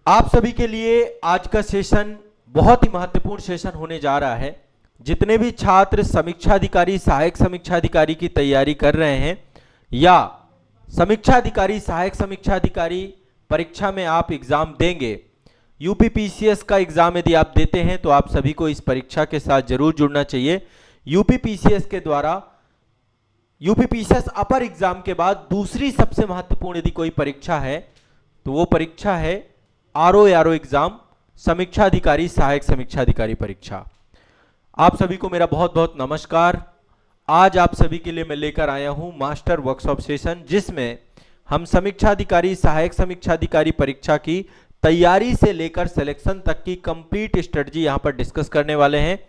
आप सभी के लिए आज का सेशन बहुत ही महत्वपूर्ण सेशन होने जा रहा है। जितने भी छात्र समीक्षा अधिकारी, सहायक समीक्षा अधिकारी की तैयारी कर रहे हैं या समीक्षा अधिकारी, सहायक समीक्षा अधिकारी परीक्षा में आप एग्जाम देंगे, यूपीपीसीएस का एग्जाम यदि आप देते हैं तो आप सभी को इस परीक्षा के साथ जरूर जुड़ना चाहिए। यूपीपीसीएस के द्वारा यूपीपीसीएस अपर एग्जाम के बाद दूसरी सबसे महत्वपूर्ण यदि कोई परीक्षा है तो वो परीक्षा है आरओ एग्जाम, समीक्षा अधिकारी, सहायक समीक्षा अधिकारी परीक्षा। आप सभी को मेरा बहुत बहुत नमस्कार। आज आप सभी के लिए मैं लेकर आया हूं मास्टर वर्कशॉप सेशन, जिसमें हम समीक्षा अधिकारी, सहायक समीक्षा अधिकारी परीक्षा की तैयारी से लेकर सिलेक्शन तक की कंप्लीट स्ट्रेटजी यहां पर डिस्कस करने वाले हैं।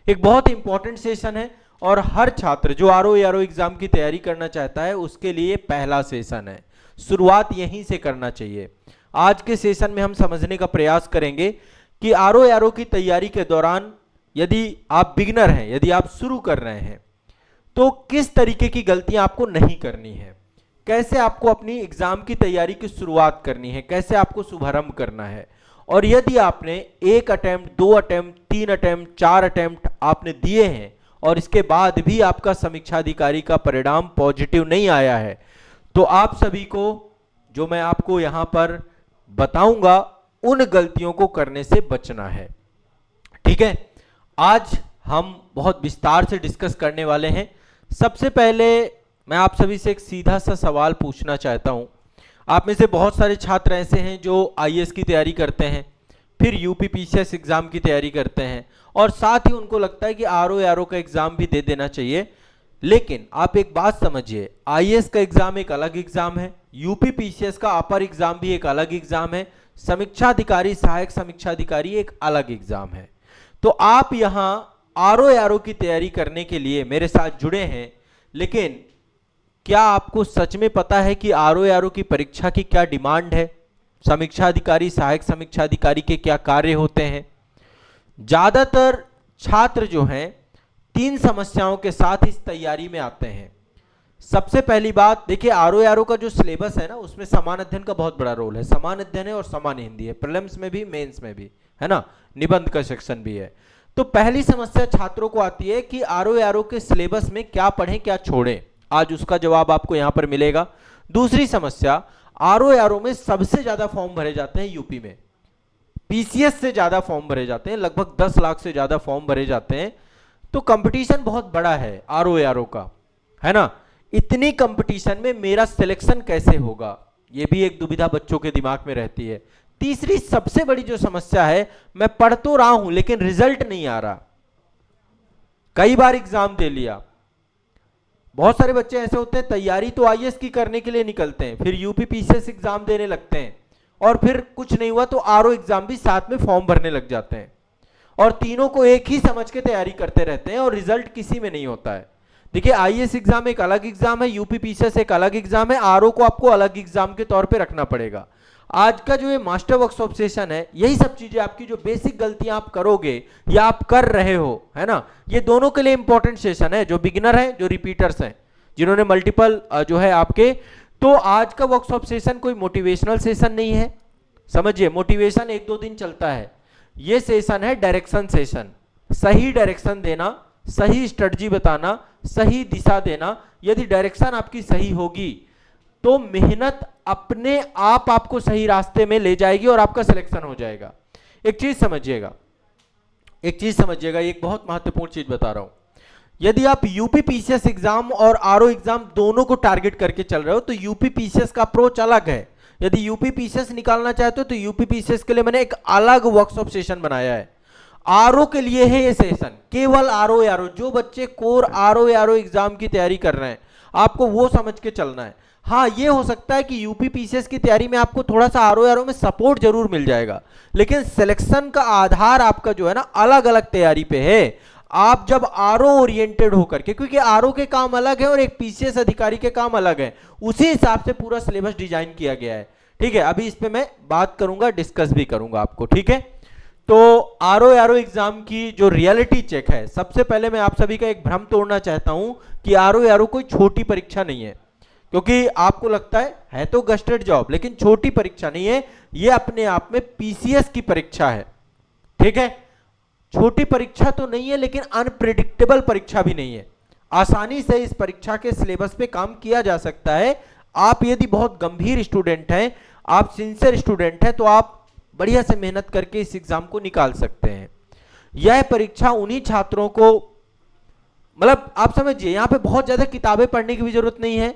एक बहुत इंपॉर्टेंट सेशन है और हर छात्र जो आरओ एग्जाम की तैयारी करना चाहता है उसके लिए पहला सेशन है। शुरुआत यहीं से करना चाहिए। आज के सेशन में हम समझने का प्रयास करेंगे कि आरओ की तैयारी के दौरान यदि आप बिगिनर हैं, यदि आप शुरू कर रहे हैं तो किस तरीके की गलतियां आपको नहीं करनी है, कैसे आपको अपनी एग्जाम की तैयारी की शुरुआत करनी है, कैसे आपको शुभारंभ करना है। और यदि आपने 1 अटेम्प्ट, 2 अटेम्प्ट, 3 अटेम्प्ट, 4 अटेम्प्ट आपने दिए हैं और इसके बाद भी आपका समीक्षा अधिकारी का परिणाम पॉजिटिव नहीं आया है तो आप सभी को जो मैं आपको यहां पर बताऊंगा उन गलतियों को करने से बचना है। ठीक है, आज हम बहुत विस्तार से डिस्कस करने वाले हैं। सबसे पहले मैं आप सभी से एक सीधा सा सवाल पूछना चाहता हूं। आप में से बहुत सारे छात्र ऐसे हैं जो आईएएस की तैयारी करते हैं, फिर यूपीपीसीएस एग्जाम की तैयारी करते हैं और साथ ही उनको लगता है कि आरओ का एग्जाम भी दे देना चाहिए। लेकिन आप एक बात समझिए, आईएएस का एग्जाम एक अलग एग्जाम है, यूपीपीसीएस का अपर एग्जाम भी एक अलग एग्जाम है, समीक्षा अधिकारी, सहायक समीक्षा अधिकारी एक अलग एग्जाम है। तो आप यहां आरओ की तैयारी करने के लिए मेरे साथ जुड़े हैं, लेकिन क्या आपको सच में पता है कि आरओ की परीक्षा की क्या डिमांड है, समीक्षा अधिकारी, सहायक समीक्षा अधिकारी के क्या कार्य होते हैं। ज्यादातर छात्र जो हैं 3 समस्याओं के साथ इस तैयारी में आते हैं। सबसे पहली बात देखिए, आरओ का जो सिलेबस है ना उसमें समान अध्ययन का बहुत बड़ा रोल है। समान अध्ययन है और समान हिंदी है, प्रीलिम्स में भी, मेंस में भी, है ना, निबंध का सेक्शन भी है। तो पहली समस्या छात्रों को आती है कि आरओ के सिलेबस में क्या पढ़ें क्या छोड़ें। आज उसका जवाब आपको यहां पर मिलेगा। दूसरी समस्या, आरओ में सबसे ज्यादा फॉर्म भरे जाते हैं यूपी में, पीसीएस से ज्यादा फॉर्म भरे जाते हैं, लगभग 10 लाख से ज्यादा फॉर्म भरे जाते हैं। तो कंपटीशन बहुत बड़ा है आरओ का, है ना। इतनी कंपटीशन में मेरा सिलेक्शन कैसे होगा, यह भी एक दुविधा बच्चों के दिमाग में रहती है। तीसरी सबसे बड़ी जो समस्या है, मैं पढ़ तो रहा हूं लेकिन रिजल्ट नहीं आ रहा। कई बार एग्जाम दे लिया, बहुत सारे बच्चे ऐसे होते हैं तैयारी तो आईएएस की करने के लिए निकलते हैं, फिर यूपीपीसीएस एग्जाम देने लगते हैं और फिर कुछ नहीं हुआ तो आरओ एग्जाम भी साथ में फॉर्म भरने लग जाते हैं और तीनों को एक ही समझ के तैयारी करते रहते हैं और रिजल्ट किसी में नहीं होता है। देखिए, आईएएस एग्जाम एक अलग एग्जाम है, यूपीपीसीएस एक अलग एग्जाम है, आरओ को आपको अलग एग्जाम के तौर पे रखना पड़ेगा। आज का जो ये मास्टर वर्कशॉप सेशन है, यही सब चीजें आपकी जो बेसिक गलतियां आप करोगे या आप कर रहे हो, है ना, ये दोनों के लिए इंपॉर्टेंट सेशन है, जो बिगिनर है, जो रिपीटर्स हैं, जिन्होंने मल्टीपल जो है आपके। तो आज का वर्कशॉप सेशन कोई मोटिवेशनल सेशन नहीं है, समझिए, मोटिवेशन 1-2 दिन चलता है। ये सेशन है डायरेक्शन सेशन, सही डायरेक्शन देना, सही स्ट्रेटजी बताना, सही दिशा देना। यदि डायरेक्शन आपकी सही होगी तो मेहनत अपने आप आपको सही रास्ते में ले जाएगी और आपका सिलेक्शन हो जाएगा। एक चीज समझिएगा, एक बहुत महत्वपूर्ण चीज बता रहा हूं। यदि आप यूपीपीसीएस एग्जाम और आरओ एग्जाम दोनों को टारगेट करके चल रहे हो तो यूपीपीसीएस का अप्रोच अलग है। यदि यूपीपीसीएस निकालना चाहते हो तो यूपीपीसीएस के लिए मैंने एक अलग वर्कशॉप सेशन बनाया है। आरओ के लिए है ये सेशन, केवल आरओ। जो बच्चे कोर आरओ एग्जाम की तैयारी कर रहे हैं, आपको वो समझ के चलना है। हाँ, ये हो सकता है कि यूपीपीसीएस की तैयारी में आपको थोड़ा सा आरओ में सपोर्ट जरूर मिल जाएगा, लेकिन सिलेक्शन का आधार आपका जो है ना अलग अलग तैयारी पे है। आप जब आरओ ओरिएंटेड होकर के, क्योंकि आरओ के काम अलग है और एक पीसीएस अधिकारी के काम अलग है, उसी हिसाब से पूरा सिलेबस डिजाइन किया गया है। ठीक है, अभी इस पे मैं बात करूंगा, डिस्कस भी करूंगा आपको। ठीक है, तो आरओ एग्जाम की जो रियलिटी चेक है, सबसे पहले मैं आप सभी का एक भ्रम तोड़ना चाहता हूं कि आरओ कोई छोटी परीक्षा नहीं है, क्योंकि आपको लगता है तो गस्टेड जॉब, लेकिन छोटी परीक्षा नहीं है, ये अपने आप में पीसीएस की परीक्षा है। ठीक है, छोटी परीक्षा तो नहीं है, लेकिन अनप्रिडिक्टेबल परीक्षा भी नहीं है। आसानी से इस परीक्षा के सिलेबस पे काम किया जा सकता है। आप यदि बहुत गंभीर स्टूडेंट हैं, आप सिंसियर स्टूडेंट हैं, तो आप बढ़िया से मेहनत करके इस एग्जाम को निकाल सकते हैं। यह परीक्षा उन्हीं छात्रों को, मतलब आप समझिए, यहां पे बहुत ज्यादा किताबें पढ़ने की भी जरूरत नहीं है,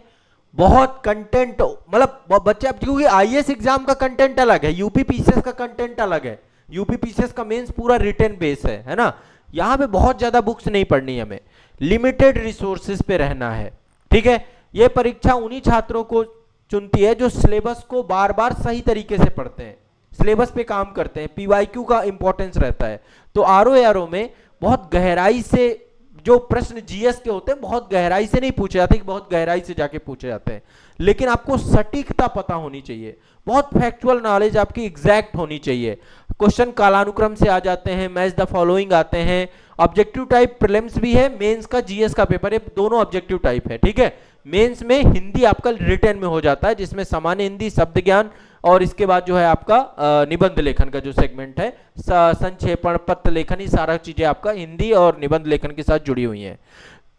बहुत कंटेंट, मतलब बच्चे, क्योंकि आईएएस एग्जाम का कंटेंट अलग है, यूपी पीसीएस का कंटेंट अलग है। यूपी पीसीएस का मेंस पूरा रिटन बेस है ना। यहां पे बहुत ज्यादा बुक्स नहीं पढ़नी, हमें लिमिटेड रिसोर्सेज पे रहना है। ठीक है, यह परीक्षा उन्हीं छात्रों को चुनती है जो सिलेबस को बार बार सही तरीके से पढ़ते हैं, सिलेबस पे काम करते हैं, पीवाईक्यू का इंपॉर्टेंस रहता है। तो आरओ में बहुत गहराई से जो प्रश्न जीएस के होते हैं, बहुत गहराई से नहीं पूछे जाते, कि बहुत गहराई से जाके पूछे जाते हैं, लेकिन आपको सटीकता पता होनी चाहिए, बहुत फैक्चुअल नॉलेज आपकी एग्जैक्ट होनी चाहिए। क्वेश्चन कालानुक्रम से आ जाते हैं, मैच द फॉलोइंग आते हैं, ऑब्जेक्टिव टाइप प्रीलिम्स भी है, मेंस का जीएस का पेपर है, दोनों ऑब्जेक्टिव टाइप है। ठीक है, मेंस में हिंदी आपका रिटन में हो जाता है, जिसमें सामान्य हिंदी, शब्द ज्ञान, और इसके बाद जो है आपका निबंध लेखन का जो सेगमेंट है, संक्षेपण, पत्र लेखन, ये सारा चीजें आपका हिंदी और निबंध लेखन के साथ जुड़ी हुई हैं।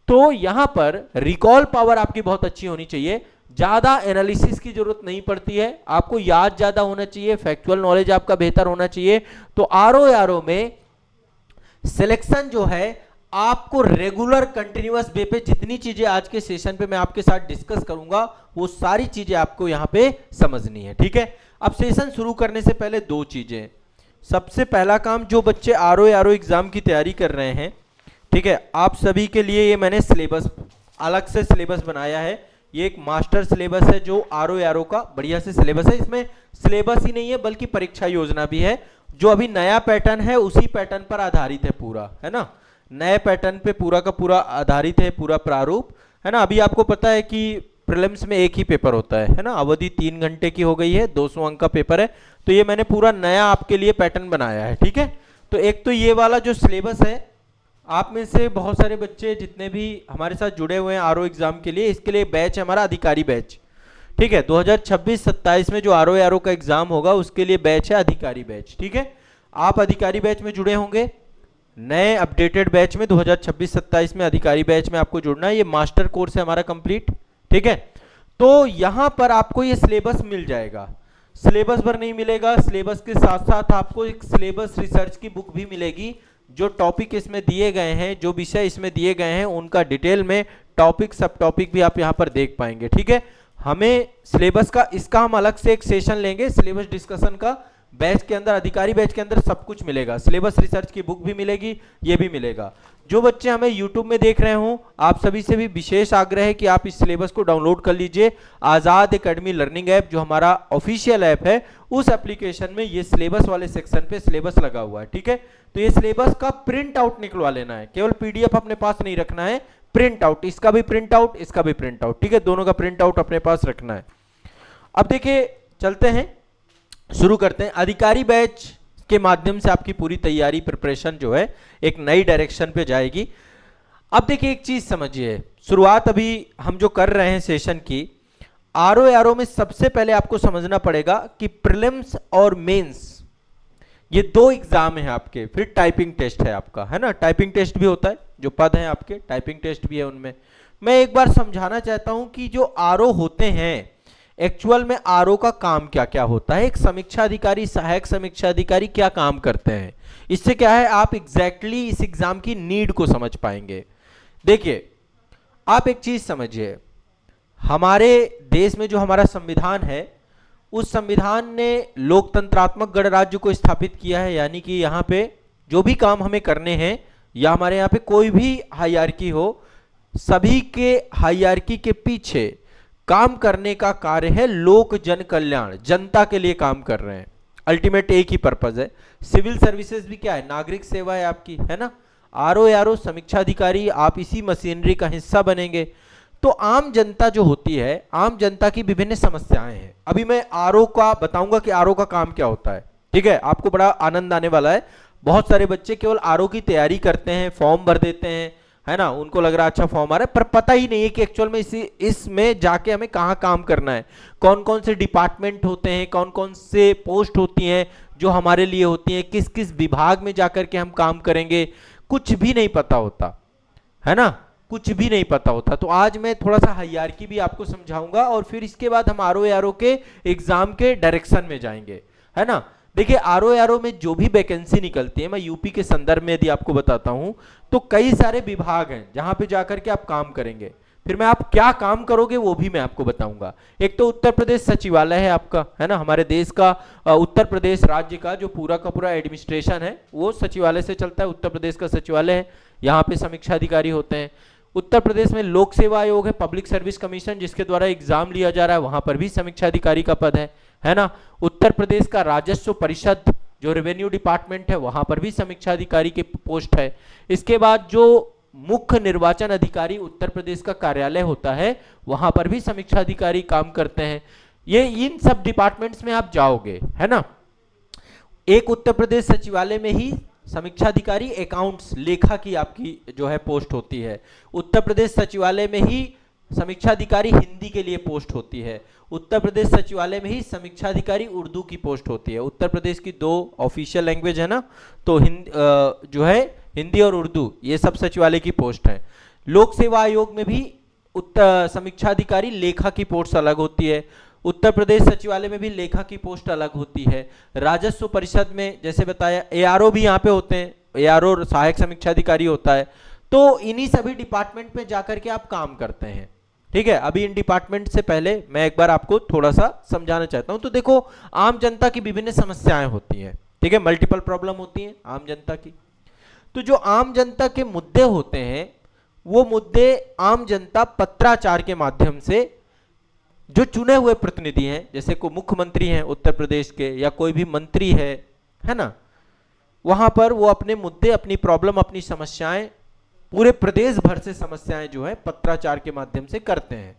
तो यहां पर रिकॉल पावर आपकी बहुत अच्छी होनी चाहिए, ज्यादा एनालिसिस की जरूरत नहीं पड़ती है, आपको याद ज्यादा होना चाहिए, फैक्चुअल नॉलेज आपका बेहतर होना चाहिए। तो आरओ में सिलेक्शन जो है आपको रेगुलर कंटिन्यूअस वे पे, जितनी चीजें आज के सेशन पे मैं आपके साथ डिस्कस करूंगा, वो सारी चीजें आपको यहां पे समझनी है। ठीक है, अब सेशन शुरू करने से पहले दो चीजें। सबसे पहला काम, जो बच्चे आरओ एग्जाम की तैयारी कर रहे हैं, ठीक है, आप सभी के लिए ये मैंने सिलेबस, अलग से सिलेबस बनाया है। ये एक मास्टर सिलेबस है जो आरओ का बढ़िया से सिलेबस है। इसमें सिलेबस ही नहीं है बल्कि परीक्षा योजना भी है, जो अभी नया पैटर्न है उसी पैटर्न पर आधारित है पूरा, है ना, नए पैटर्न पे पूरा का पूरा आधारित है, पूरा प्रारूप, है ना। अभी आपको पता है कि प्रीलिम्स में एक ही पेपर होता है ना, अवधि 3 घंटे की हो गई है, 200 अंक का पेपर है। तो ये मैंने पूरा नया आपके लिए पैटर्न बनाया है। ठीक है, तो एक तो ये वाला जो सिलेबस है, आप में से बहुत सारे बच्चे जितने भी हमारे साथ जुड़े हुए हैं आरओ एग्जाम के लिए, इसके लिए बैच है हमारा अधिकारी बैच। ठीक है, 2026-27 में जो आरओ का एग्जाम होगा उसके लिए बैच है अधिकारी बैच। ठीक है, आप अधिकारी बैच में जुड़े होंगे, नए अपडेटेड बैच में 2026-27 में अधिकारी बैच में आपको जुड़ना है। ये मास्टर कोर्स है हमारा कंप्लीट। ठीक है, तो यहां पर आपको ये सिलेबस मिल जाएगा। सिलेबस भर नहीं मिलेगा, सिलेबस के साथ साथ आपको एक सिलेबस रिसर्च की बुक भी मिलेगी, जो टॉपिक इसमें दिए गए हैं, जो विषय इसमें दिए गए हैं, उनका डिटेल में टॉपिक सब टॉपिक भी आप यहां पर देख पाएंगे। ठीक है, हमें सिलेबस का, इसका हम अलग से एक सेशन लेंगे सिलेबस डिस्कशन का, बैच के अंदर, अधिकारी बैच के अंदर सब कुछ मिलेगा, सिलेबस रिसर्च की बुक भी मिलेगी, ये भी मिलेगा। जो बच्चे हमें YouTube में देख रहे हो, आप सभी से भी विशेष आग्रह है कि आप इस सिलेबस को डाउनलोड कर लीजिए। आजाद एकेडमी लर्निंग ऐप जो हमारा ऑफिशियल ऐप है, उस एप्लीकेशन में ये सिलेबस वाले सेक्शन पे सिलेबस लगा हुआ है। ठीक है, तो ये सिलेबस का प्रिंट आउट निकलवा लेना है, केवल पीडीएफ अपने पास नहीं रखना है, प्रिंट आउट, इसका भी प्रिंट आउट, इसका भी प्रिंट आउट। ठीक है, दोनों का प्रिंट आउट अपने पास रखना है। अब देखिए, चलते हैं, शुरू करते हैं। अधिकारी बैच के माध्यम से आपकी पूरी तैयारी, प्रिपरेशन जो है एक नई डायरेक्शन पे जाएगी। अब देखिए, एक चीज समझिए, शुरुआत अभी हम जो कर रहे हैं सेशन की, आरओ में सबसे पहले आपको समझना पड़ेगा कि प्रीलिम्स और मेंस ये दो एग्जाम है आपके, फिर टाइपिंग टेस्ट है आपका, है ना, टाइपिंग टेस्ट भी होता है, जो पद हैं आपके टाइपिंग टेस्ट भी है उनमें। मैं एक बार समझाना चाहता हूं कि जो आरओ होते हैं, एक्चुअल में आरओ का काम क्या क्या होता है, एक समीक्षा अधिकारी, सहायक समीक्षा अधिकारी क्या काम करते हैं, इससे क्या है आप एग्जैक्टली इस एग्जाम की नीड को समझ पाएंगे। देखिए, आप एक चीज समझिए, हमारे देश में जो हमारा संविधान है, उस संविधान ने लोकतंत्रात्मक गणराज्य को स्थापित किया है, यानी कि यहाँ पे जो भी काम हमें करने हैं, या हमारे यहाँ पे कोई भी हायरार्की हो, सभी के हायरार्की के पीछे काम करने का कार्य है लोक जन कल्याण, जनता के लिए काम कर रहे हैं, अल्टीमेट एक ही पर्पज है। सिविल सर्विसेज भी क्या है, नागरिक सेवा है आपकी, है ना। आरओ समीक्षा अधिकारी, आप इसी मशीनरी का हिस्सा बनेंगे। तो आम जनता जो होती है, आम जनता की विभिन्न समस्याएं हैं। अभी मैं आरओ का बताऊंगा कि आरओ का काम क्या होता है। ठीक है, आपको बड़ा आनंद आने वाला है। बहुत सारे बच्चे केवल आरओ की तैयारी करते हैं, फॉर्म भर देते हैं, है ना, उनको लग रहा है अच्छा फॉर्म आ रहा है, पर पता ही नहीं है कि एक्चुअल में इसमें जाके हमें कहाँ काम करना है, कौन कौन से डिपार्टमेंट होते हैं, कौन कौन से पोस्ट होती हैं जो हमारे लिए होती हैं, किस किस विभाग में जाकर के हम काम करेंगे, कुछ भी नहीं पता होता है ना, कुछ भी नहीं पता होता। तो आज मैं थोड़ा सा हायरार्की भी आपको समझाऊंगा और फिर इसके बाद हम आरओ के एग्जाम के डायरेक्शन में जाएंगे, है ना। देखिए आरओ में जो भी वैकेंसी निकलती है, मैं यूपी के संदर्भ में यदि आपको बताता हूं तो कई सारे विभाग हैं जहां पे जाकर के आप काम करेंगे। फिर मैं आप क्या काम करोगे वो भी मैं आपको बताऊंगा। एक तो उत्तर प्रदेश सचिवालय है आपका, है ना, हमारे देश का उत्तर प्रदेश राज्य का जो पूरा का पूरा एडमिनिस्ट्रेशन है वो सचिवालय से चलता है, उत्तर प्रदेश का सचिवालय है, यहाँ पे समीक्षा अधिकारी होते हैं। उत्तर प्रदेश में लोक सेवा आयोग है, पब्लिक सर्विस कमीशन, जिसके द्वारा एग्जाम लिया जा रहा है, वहां पर भी समीक्षा अधिकारी का पद है ना। उत्तर प्रदेश का राजस्व परिषद जो रेवेन्यू डिपार्टमेंट है वहां पर भी समीक्षा अधिकारी की पोस्ट है। इसके बाद जो मुख्य निर्वाचन अधिकारी उत्तर प्रदेश का कार्यालय होता है वहां पर भी समीक्षा अधिकारी काम करते हैं। ये इन सब डिपार्टमेंट्स में आप जाओगे, है ना। एक उत्तर प्रदेश सचिवालय में ही समीक्षा अधिकारी अकाउंट्स लेखा की आपकी जो है पोस्ट होती है। उत्तर प्रदेश सचिवालय में ही समीक्षा अधिकारी हिंदी के लिए पोस्ट होती है। उत्तर प्रदेश सचिवालय में ही समीक्षा अधिकारी उर्दू की पोस्ट होती है। उत्तर प्रदेश की 2 ऑफिशियल लैंग्वेज है ना, तो जो है हिंदी और उर्दू, ये सब सचिवालय की पोस्ट है। लोक सेवा आयोग में भी समीक्षा अधिकारी लेखा की पोस्ट अलग होती है। उत्तर प्रदेश सचिवालय में भी लेखा की पोस्ट अलग होती है। राजस्व परिषद में जैसे बताया एआरओ भी यहाँ पे होते हैं, एआरओ सहायक समीक्षा अधिकारी होता है। तो इन्हीं सभी डिपार्टमेंट में जाकर के आप काम करते हैं, ठीक है। अभी इन डिपार्टमेंट से पहले मैं एक बार आपको थोड़ा सा समझाना चाहता हूं। तो देखो आम जनता की विभिन्न समस्याएं होती हैं, ठीक है, मल्टीपल प्रॉब्लम होती हैं आम जनता की। तो जो आम जनता के मुद्दे होते हैं वो मुद्दे आम जनता पत्राचार के माध्यम से जो चुने हुए प्रतिनिधि हैं, जैसे को मुख्यमंत्री हैं उत्तर प्रदेश के या कोई भी मंत्री है ना, वहां पर वो अपने मुद्दे, अपनी प्रॉब्लम, अपनी समस्याएं पूरे प्रदेश भर से समस्याएं जो है पत्राचार के माध्यम से करते हैं।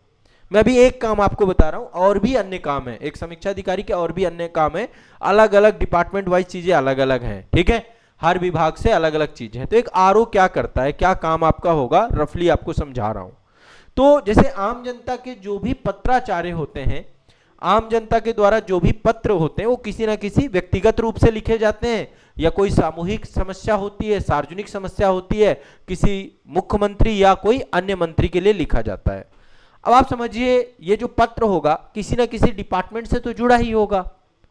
मैं अभी एक काम आपको बता रहा हूं, और भी अन्य काम है, एक समीक्षा अधिकारी के और भी अन्य काम है, अलग अलग डिपार्टमेंट वाइज चीजें अलग अलग हैं, ठीक है, हर विभाग से अलग अलग चीजें हैं। तो एक आरओ क्या करता है, क्या काम आपका होगा, रफली आपको समझा रहा हूं। तो जैसे आम जनता के जो भी पत्राचार्य होते हैं, आम जनता के द्वारा जो भी पत्र होते हैं वो किसी ना किसी व्यक्तिगत रूप से लिखे जाते हैं, या कोई सामूहिक समस्या होती है, सार्वजनिक समस्या होती है, किसी मुख्यमंत्री या कोई अन्य मंत्री के लिए लिखा जाता है। अब आप समझिए ये जो पत्र होगा किसी ना किसी डिपार्टमेंट से तो जुड़ा ही होगा,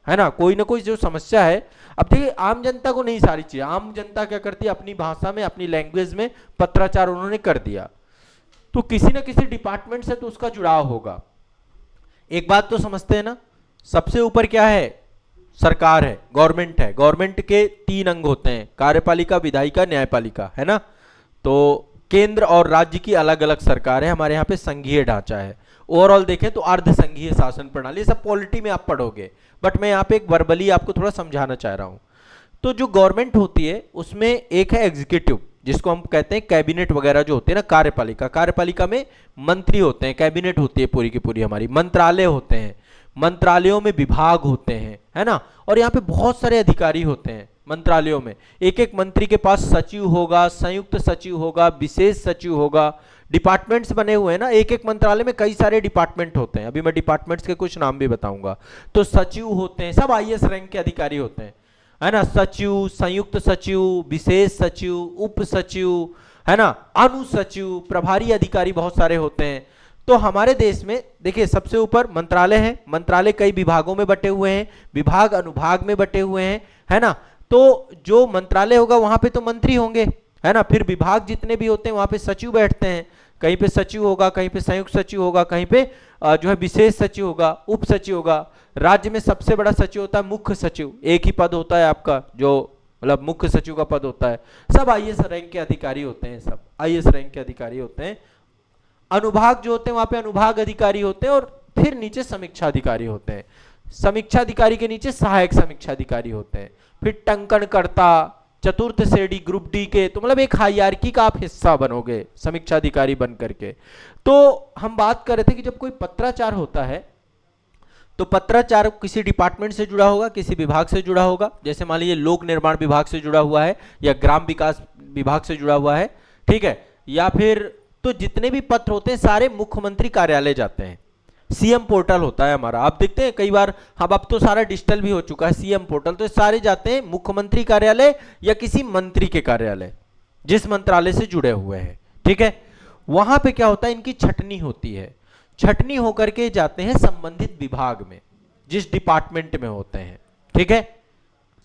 है ना, कोई ना कोई जो समस्या है। अब देखिए आम जनता को नहीं सारी चीजें, आम जनता क्या करती है, अपनी भाषा में, अपनी लैंग्वेज में पत्राचार उन्होंने कर दिया, तो किसी ना किसी डिपार्टमेंट से तो उसका जुड़ाव होगा। एक बात तो समझते हैं ना, सबसे ऊपर क्या है, सरकार है, गवर्नमेंट है। गवर्नमेंट के 3 अंग होते हैं, कार्यपालिका, विधायिका, न्यायपालिका, है ना। तो केंद्र और राज्य की अलग अलग सरकार है, हमारे यहाँ पे संघीय ढांचा है। ओवरऑल देखें तो अर्ध संघीय शासन प्रणाली, सब पॉलिटी में आप पढ़ोगे, बट मैं यहाँ पे एक वर्बली आपको थोड़ा समझाना चाह रहा हूँ। तो जो गवर्नमेंट होती है उसमें एक है एग्जीक्यूटिव, जिसको हम कहते हैं कैबिनेट वगैरह जो होते हैं ना, कार्यपालिका, कार्यपालिका में मंत्री होते हैं, कैबिनेट होती है पूरी की पूरी हमारी, मंत्रालय होते हैं, मंत्रालयों में विभाग होते हैं, है ना, और यहाँ पे बहुत सारे अधिकारी होते हैं मंत्रालयों में। एक एक मंत्री के पास सचिव होगा, संयुक्त सचिव होगा, विशेष सचिव होगा, डिपार्टमेंट्स बने हुए हैं ना, एक एक मंत्रालय में कई सारे डिपार्टमेंट होते हैं। अभी मैं डिपार्टमेंट्स के कुछ नाम भी बताऊंगा। तो सचिव होते हैं, सब आईएएस रैंक के अधिकारी होते हैं, है ना, सचिव, संयुक्त सचिव, विशेष सचिव, उप सचिव, है ना, अनुसचिव, प्रभारी अधिकारी बहुत सारे होते हैं। तो हमारे देश में देखिए सबसे ऊपर मंत्रालय है, मंत्रालय कई विभागों में बटे हुए हैं, विभाग अनुभाग में बटे हुए हैं, है ना। तो जो मंत्रालय होगा वहां पे तो मंत्री होंगे, है ना, फिर विभाग जितने भी होते हैं वहां पे सचिव बैठते हैं, कहीं पे सचिव होगा, कहीं पे संयुक्त सचिव होगा, कहीं पे जो है विशेष सचिव होगा, उप सचिव होगा। राज्य में सबसे बड़ा सचिव होता है मुख्य सचिव, एक ही पद होता है आपका, जो मतलब मुख्य सचिव का पद होता है। सब आईएएस रैंक के अधिकारी होते हैं, सब आईएएस रैंक के अधिकारी होते हैं। अनुभाग जो होते हैं वहां पे अनुभाग अधिकारी होते हैं, और फिर नीचे समीक्षा अधिकारी होते हैं। समीक्षा अधिकारी के नीचे सहायक समीक्षा अधिकारी होते हैं, फिर टंकणकर्ता, चतुर्थ श्रेणी, ग्रुप डी के, तो मतलब एक हायरार्की का आप हिस्सा बनोगे समीक्षा अधिकारी बन करके। तो हम बात कर रहे थे कि जब कोई पत्राचार होता है तो पत्राचार किसी डिपार्टमेंट से जुड़ा होगा, किसी विभाग से जुड़ा होगा, जैसे मान लीजिए लोक निर्माण विभाग से जुड़ा हुआ है या ग्राम विकास विभाग से जुड़ा हुआ है, ठीक है, या फिर तो जितने भी पत्र होते हैं सारे मुख्यमंत्री कार्यालय जाते हैं। सीएम पोर्टल होता है हमारा, आप देखते हैं कई बार, हम अब तो सारा डिजिटल भी हो चुका है सीएम पोर्टल, तो सारे जाते हैं मुख्यमंत्री कार्यालय या किसी मंत्री के कार्यालय जिस मंत्रालय से जुड़े हुए हैं। ठीक है, वहां पे क्या होता है, इनकी छटनी होती है, छटनी होकर के जाते हैं संबंधित विभाग में जिस डिपार्टमेंट में होते हैं। ठीक है,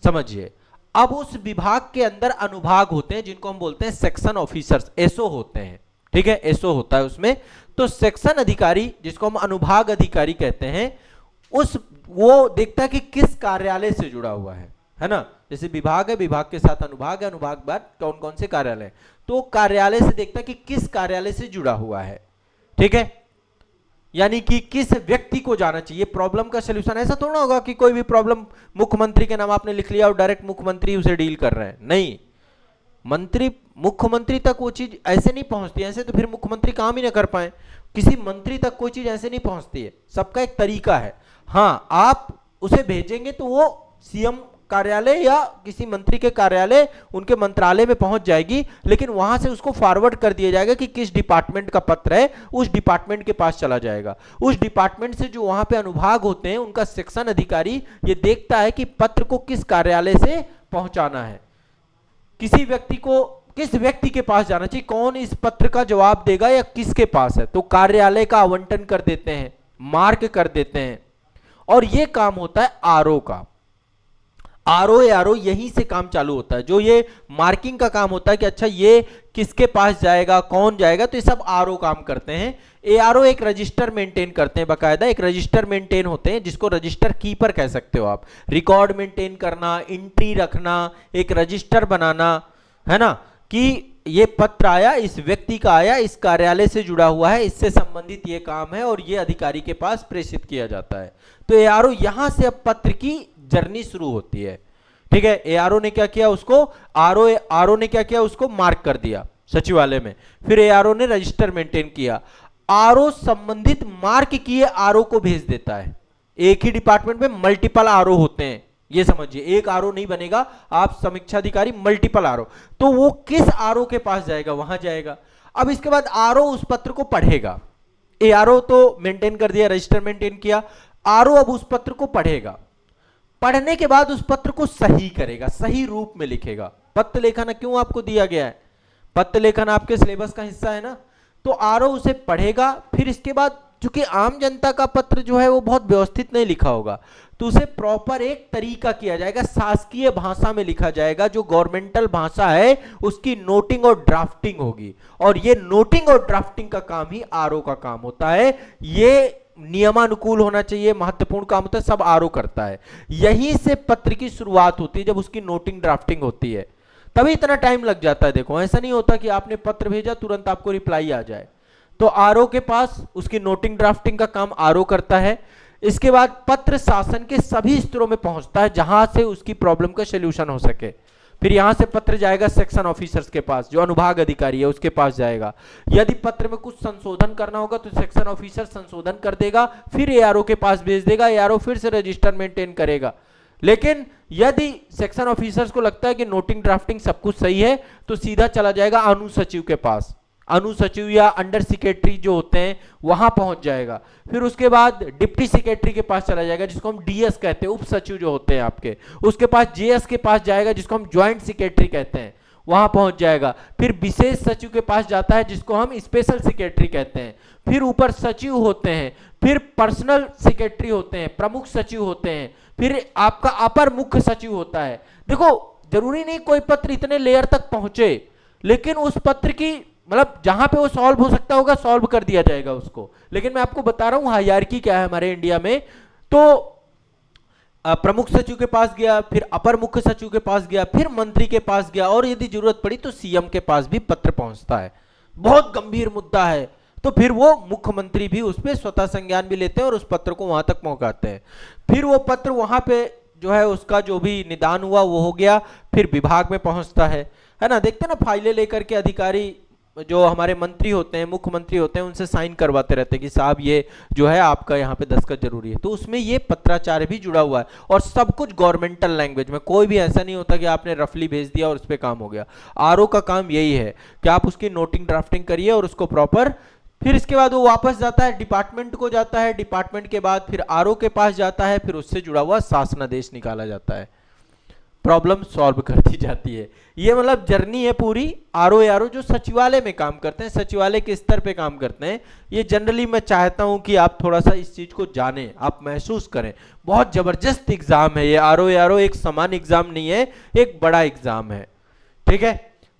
समझिए। अब उस विभाग के अंदर अनुभाग होते हैं जिनको हम बोलते हैं सेक्शन ऑफिसर्स, एसओ होते हैं। ठीक है, एसओ होता है उसमें। तो सेक्शन अधिकारी जिसको हम अनुभाग अधिकारी कहते हैं, वो देखता है कि किस कार्यालय से जुड़ा हुआ है ना। जैसे विभाग है, विभाग के साथ अनुभाग है, अनुभाग बाद कौन कौन से कार्यालय, तो कार्यालय से देखता है कि किस कार्यालय से जुड़ा हुआ है। ठीक है, यानी कि किस व्यक्ति को जाना चाहिए प्रॉब्लम का सलूशन। ऐसा थोड़ा होगा कि कोई भी प्रॉब्लम मुख्यमंत्री के नाम आपने लिख लिया और डायरेक्ट मुख्यमंत्री उसे डील कर रहे हैं, नहीं, मुख्यमंत्री तक वो चीज ऐसे नहीं पहुंचती है। ऐसे तो फिर मुख्यमंत्री काम ही ना कर पाए, किसी मंत्री तक कोई चीज ऐसे नहीं पहुंचती है, सबका एक तरीका है। हाँ, आप उसे भेजेंगे तो वो सीएम कार्यालय या किसी मंत्री के कार्यालय, उनके मंत्रालय में पहुंच जाएगी, लेकिन वहां से उसको फॉरवर्ड कर दिया जाएगा कि किस डिपार्टमेंट का पत्र है, उस डिपार्टमेंट के पास चला जाएगा। उस डिपार्टमेंट से जो वहां पे अनुभाग होते हैं, उनका सेक्शन अधिकारी ये देखता है कि पत्र को किस कार्यालय से पहुंचाना है, किस व्यक्ति के पास जाना चाहिए, कौन इस पत्र का जवाब देगा या किसके पास है, तो कार्यालय का आवंटन कर देते हैं, मार्क कर देते हैं। और ये काम होता है आरओ का। आरओ यहीं से काम चालू होता है, जो ये मार्किंग का काम होता है कि अच्छा ये किसके पास जाएगा, कौन जाएगा, तो ये सब आरओ काम करते हैं। एआरओ एक रजिस्टर मेंटेन करते हैं, बाकायदा एक रजिस्टर मेंटेन होते हैं जिसको रजिस्टर कीपर कह सकते हो आप। रिकॉर्ड मेंटेन करना, एंट्री रखना, एक रजिस्टर बनाना, है ना, कि ये पत्र आया, इस व्यक्ति का आया, इस कार्यालय से जुड़ा हुआ है, इससे संबंधित ये काम है और ये अधिकारी के पास प्रेषित किया जाता है। तो एआरओ यहां से अब पत्र की जर्नी शुरू होती है। ठीक है, एआरओ ने क्या किया, उसको आरओ ने क्या किया, उसको मार्क कर दिया सचिवालय में, फिर एआरओ ने रजिस्टर मेंटेन किया, आरओ संबंधित मार्क किए आरओ को भेज देता है। एक ही डिपार्टमेंट में मल्टीपल आरओ होते हैं, ये समझिए, एक आरओ नहीं बनेगा, आप समीक्षा अधिकारी मल्टीपल आरओ, तो वो किस आरओ के पास जाएगा, वहां जाएगा। अब इसके बाद आरओ उस पत्र को पढ़ेगा, एआरओ तो मेंटेन कर दिया, रजिस्टर मेंटेन किया, आरओ अब उस पत्र को पढ़ेगा, पढ़ने के बाद उस पत्र को सही करेगा, सही रूप में लिखेगा। पत्र लेखन क्यों आपको दिया गया है, पत्र लेखन आपके सिलेबस का हिस्सा है ना, तो आरओ उसे पढ़ेगा। फिर इसके बाद चूंकि आम जनता का पत्र जो है वो बहुत व्यवस्थित नहीं लिखा होगा, तो उसे प्रॉपर एक तरीका किया जाएगा, शासकीय भाषा में लिखा जाएगा, जो गवर्नमेंटल भाषा है उसकी नोटिंग और ड्राफ्टिंग होगी। और ये नोटिंग और ड्राफ्टिंग का काम ही आरओ का काम होता है। ये नियमानुकूल होना चाहिए, महत्वपूर्ण काम होता है, सब आरओ करता है। यहीं से पत्र की शुरुआत होती है, जब उसकी नोटिंग ड्राफ्टिंग होती है, तभी इतना टाइम लग जाता है। देखो, ऐसा नहीं होता कि आपने पत्र भेजा तुरंत आपको रिप्लाई आ जाए। तो आरओ के पास उसकी नोटिंग ड्राफ्टिंग का काम आरओ करता है। इसके बाद पत्र शासन के सभी स्तरों में पहुंचता है जहां से उसकी प्रॉब्लम का सोल्यूशन हो सके। फिर यहां से पत्र जाएगा सेक्शन ऑफिसर्स के पास, जो अनुभाग अधिकारी है उसके पास जाएगा। यदि पत्र में कुछ संशोधन करना होगा तो सेक्शन ऑफिसर संशोधन कर देगा, फिर एआरओ के पास भेज देगा, एआरओ फिर से रजिस्टर मेंटेन करेगा। लेकिन यदि सेक्शन ऑफिसर्स को लगता है कि नोटिंग ड्राफ्टिंग सब कुछ सही है, तो सीधा चला जाएगा अनुसचिव के पास, अनुसचिव या अंडर सेक्रेटरी जो होते हैं वहां पहुंच जाएगा। फिर उसके बाद डिप्टी सेक्रेटरी के पास चला जाएगा, जिसको हम डीएस कहते हैं, उप सचिव जो होते हैं आपके, उसके पास जेएस के पास जाएगा, जिसको हम ज्वाइंट सेक्रेटरी कहते हैं, वहां पहुंच जाएगा। फिर विशेष सचिव के पास जाता है, जिसको हम स्पेशल सेक्रेटरी कहते हैं। फिर ऊपर सचिव होते हैं, फिर पर्सनल सेक्रेटरी होते हैं, प्रमुख सचिव होते हैं, फिर आपका अपर मुख्य सचिव होता है। देखो, जरूरी नहीं कोई पत्र इतने लेयर तक पहुंचे, लेकिन उस पत्र की मतलब जहां पे वो सॉल्व हो सकता होगा सॉल्व कर दिया जाएगा उसको। लेकिन मैं आपको बता रहा हूं हायरार्की क्या है हमारे इंडिया में। तो प्रमुख सचिव के पास गया, फिर अपर मुख्य सचिव के पास गया, फिर मंत्री के पास गया, और यदि जरूरत पड़ी तो सीएम के पास भी पत्र पहुंचता है। बहुत गंभीर मुद्दा है, तो फिर वो मुख्यमंत्री भी उस पर स्वतः संज्ञान भी लेते हैं और उस पत्र को वहां तक पहुंचाते हैं। फिर वो पत्र वहां पे जो है उसका जो भी निदान हुआ वो हो गया, फिर विभाग में पहुंचता है ना। देखते हैं ना, फाइलें लेकर के अधिकारी जो हमारे मंत्री होते हैं, मुख्यमंत्री होते हैं, उनसे साइन करवाते रहते हैं कि साहब ये जो है आपका यहाँ पे दस्तखत जरूरी है। तो उसमें ये पत्राचार भी जुड़ा हुआ है और सब कुछ गवर्नमेंटल लैंग्वेज में, कोई भी ऐसा नहीं होता कि आपने रफली भेज दिया और उस पर काम हो गया। आरओ का काम यही है कि आप उसकी नोटिंग ड्राफ्टिंग करिए और उसको प्रॉपर, फिर इसके बाद वो वापस जाता है डिपार्टमेंट को, जाता है डिपार्टमेंट के बाद फिर आरओ के पास जाता है, फिर उससे जुड़ा हुआ शासनादेश निकाला जाता है, प्रॉब्लम सॉल्व कर दी जाती है। ये मतलब जर्नी है पूरी। आरओ जो सचिवालय में काम करते हैं, सचिवालय के स्तर पे काम करते हैं, ये जनरली मैं चाहता हूं कि आप थोड़ा सा इस चीज को जानें, आप महसूस करें। बहुत जबरदस्त एग्जाम है ये आरओ। एक सामान्य एग्जाम नहीं है, एक बड़ा एग्जाम है, ठीक है।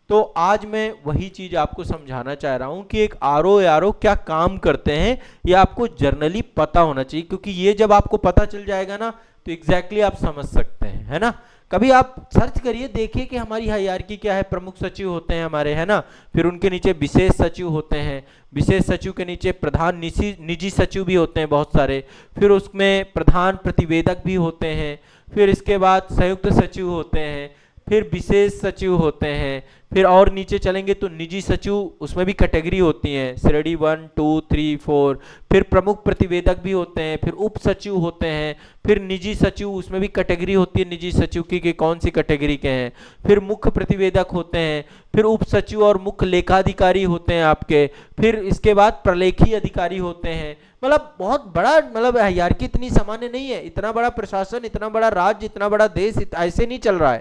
तो आज मैं वही चीज आपको समझाना चाह रहा हूं कि एक आरओ क्या काम करते हैं, ये आपको जनरली पता होना चाहिए, क्योंकि ये जब आपको पता चल जाएगा ना तो एग्जैक्टली आप समझ सकते हैं, है ना। कभी आप सर्च करिए, देखिए कि हमारी हायरार्की क्या है। प्रमुख सचिव होते हैं हमारे, है ना, फिर उनके नीचे विशेष सचिव होते हैं, विशेष सचिव के नीचे प्रधान निजी सचिव भी होते हैं बहुत सारे, फिर उसमें प्रधान प्रतिवेदक भी होते हैं, फिर इसके बाद संयुक्त सचिव होते हैं, फिर विशेष सचिव होते हैं, फिर और नीचे चलेंगे तो निजी सचिव, उसमें भी कैटेगरी होती हैं, श्रेणी 1 2 3 4, फिर प्रमुख प्रतिवेदक भी होते हैं, फिर उप सचिव होते हैं, फिर निजी सचिव, उसमें भी कैटेगरी होती है निजी सचिव की कि कौन सी कैटेगरी के हैं, फिर मुख्य प्रतिवेदक होते हैं, फिर उप सचिव और मुख्य लेखाधिकारी होते हैं आपके, फिर इसके बाद प्रलेखी अधिकारी होते हैं। मतलब बहुत बड़ा, मतलब हायरार्की इतनी सामान्य नहीं है। इतना बड़ा प्रशासन, इतना बड़ा राज्य, इतना बड़ा देश ऐसे नहीं चल रहा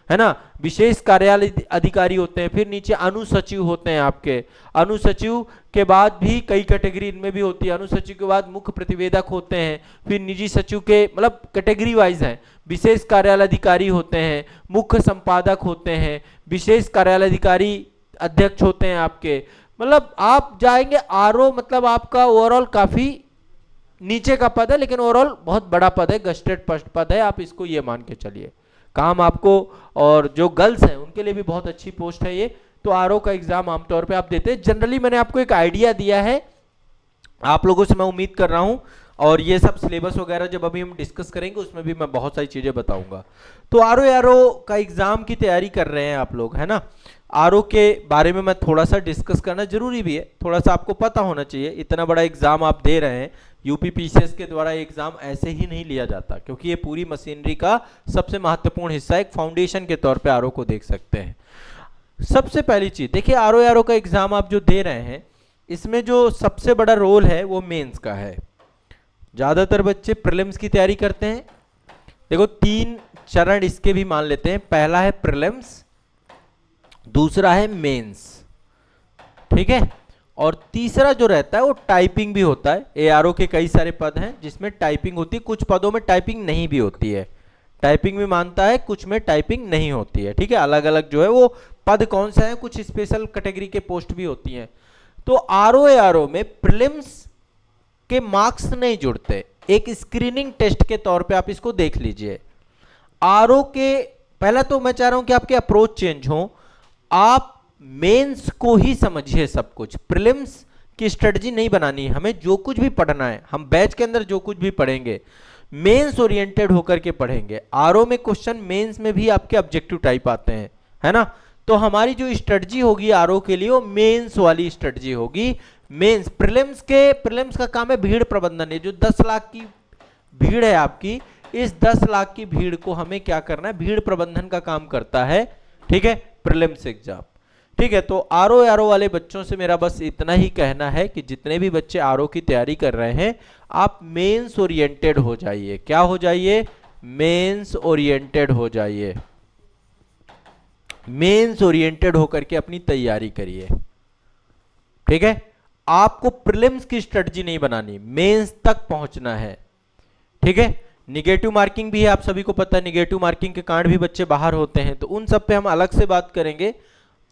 है ना। विशेष कार्यालय अधिकारी होते हैं, फिर नीचे अनुसचिव होते हैं आपके, अनुसचिव के बाद भी कई कैटेगरी इनमें भी होती है, अनुसचिव के बाद मुख्य प्रतिवेदक होते हैं, फिर निजी सचिव के मतलब कैटेगरी वाइज हैं, विशेष कार्यालय अधिकारी होते हैं, मुख्य संपादक होते हैं, विशेष कार्यालय अधिकारी अध्यक्ष होते हैं आपके। मतलब आप जाएंगे आरओ, मतलब आपका ओवरऑल काफी नीचे का पद है, लेकिन ओवरऑल बहुत बड़ा पद है, गस्टेड पद है, आप इसको ये मान के चलिए। काम आपको, और जो गर्ल्स हैं उनके लिए भी बहुत अच्छी पोस्ट है ये। तो आरओ का एग्जाम आमतौर पे आप देते हैं। जनरली मैंने आपको एक आइडिया दिया है, आप लोगों से मैं उम्मीद कर रहा हूं, और ये सब सिलेबस वगैरह जब अभी हम डिस्कस करेंगे उसमें भी मैं बहुत सारी चीजें बताऊंगा। तो आरओ का एग्जाम की तैयारी कर रहे हैं आप लोग, है ना। आरओ के बारे में मैं थोड़ा सा डिस्कस करना जरूरी भी है, थोड़ा सा आपको पता होना चाहिए। इतना बड़ा एग्जाम आप दे रहे हैं, यूपीपीसीएस के द्वारा एग्जाम ऐसे ही नहीं लिया जाता, क्योंकि ये पूरी मशीनरी का सबसे महत्वपूर्ण हिस्सा, एक फाउंडेशन के तौर पे आरओ को देख सकते हैं। सबसे पहली चीज देखिए, आरओ का एग्जाम आप जो दे रहे हैं, इसमें जो सबसे बड़ा रोल है वो मेंस का है। ज्यादातर बच्चे प्रीलिम्स की तैयारी करते हैं। देखो 3 चरण इसके भी मान लेते हैं, पहला है प्रीलिम्स, दूसरा है मेंस, ठीक है, और तीसरा जो रहता है वो टाइपिंग भी होता है। एआरओ के कई सारे पद हैं जिसमें टाइपिंग होती है, कुछ पदों में टाइपिंग नहीं भी होती है, टाइपिंग भी मानता है, कुछ में टाइपिंग नहीं होती है, ठीक है। अलग अलग जो है वो पद कौन सा है, कुछ स्पेशल कैटेगरी के पोस्ट भी होती हैं। तो आरओ में प्रीलिम्स के मार्क्स नहीं जुड़ते, एक स्क्रीनिंग टेस्ट के तौर पे आप इसको देख लीजिए। आरओ के पहला तो मैं चाह रहा हूं कि आपके अप्रोच चेंज हो, आप मेंस को ही समझिए सब कुछ। प्रीलिम्स की स्ट्रेटजी नहीं बनानी, हमें जो कुछ भी पढ़ना है, हम बैच के अंदर जो कुछ भी पढ़ेंगे मेंस ओरिएंटेड होकर के पढ़ेंगे। आरओ में क्वेश्चन मेंस में भी आपके ऑब्जेक्टिव टाइप आते हैं, है ना। तो हमारी जो स्ट्रेटजी होगी आरओ के लिए वो मेंस वाली स्ट्रेटजी होगी। मेंस, प्रीलिम्स का काम है भीड़ प्रबंधन। ये जो 10 लाख की भीड़ है आपकी, इस 10 लाख की भीड़ को हमें क्या करना है, भीड़ प्रबंधन का काम करता है, ठीक है, प्रीलिम्स एग्जाम, ठीक है। तो आरओ वाले बच्चों से मेरा बस इतना ही कहना है कि जितने भी बच्चे आरओ की तैयारी कर रहे हैं, आप मेंस ओरिएंटेड हो जाइए। क्या हो जाइए, मेंस ओरिएंटेड हो जाइए। मेंस ओरिएंटेड होकर के अपनी तैयारी करिए, ठीक है। आपको प्रीलिम्स की स्ट्रेटजी नहीं बनानी, मेंस तक पहुंचना है, ठीक है। निगेटिव मार्किंग भी है, आप सभी को पता है, निगेटिव मार्किंग के कारण भी बच्चे बाहर होते हैं, तो उन सब पे हम अलग से बात करेंगे।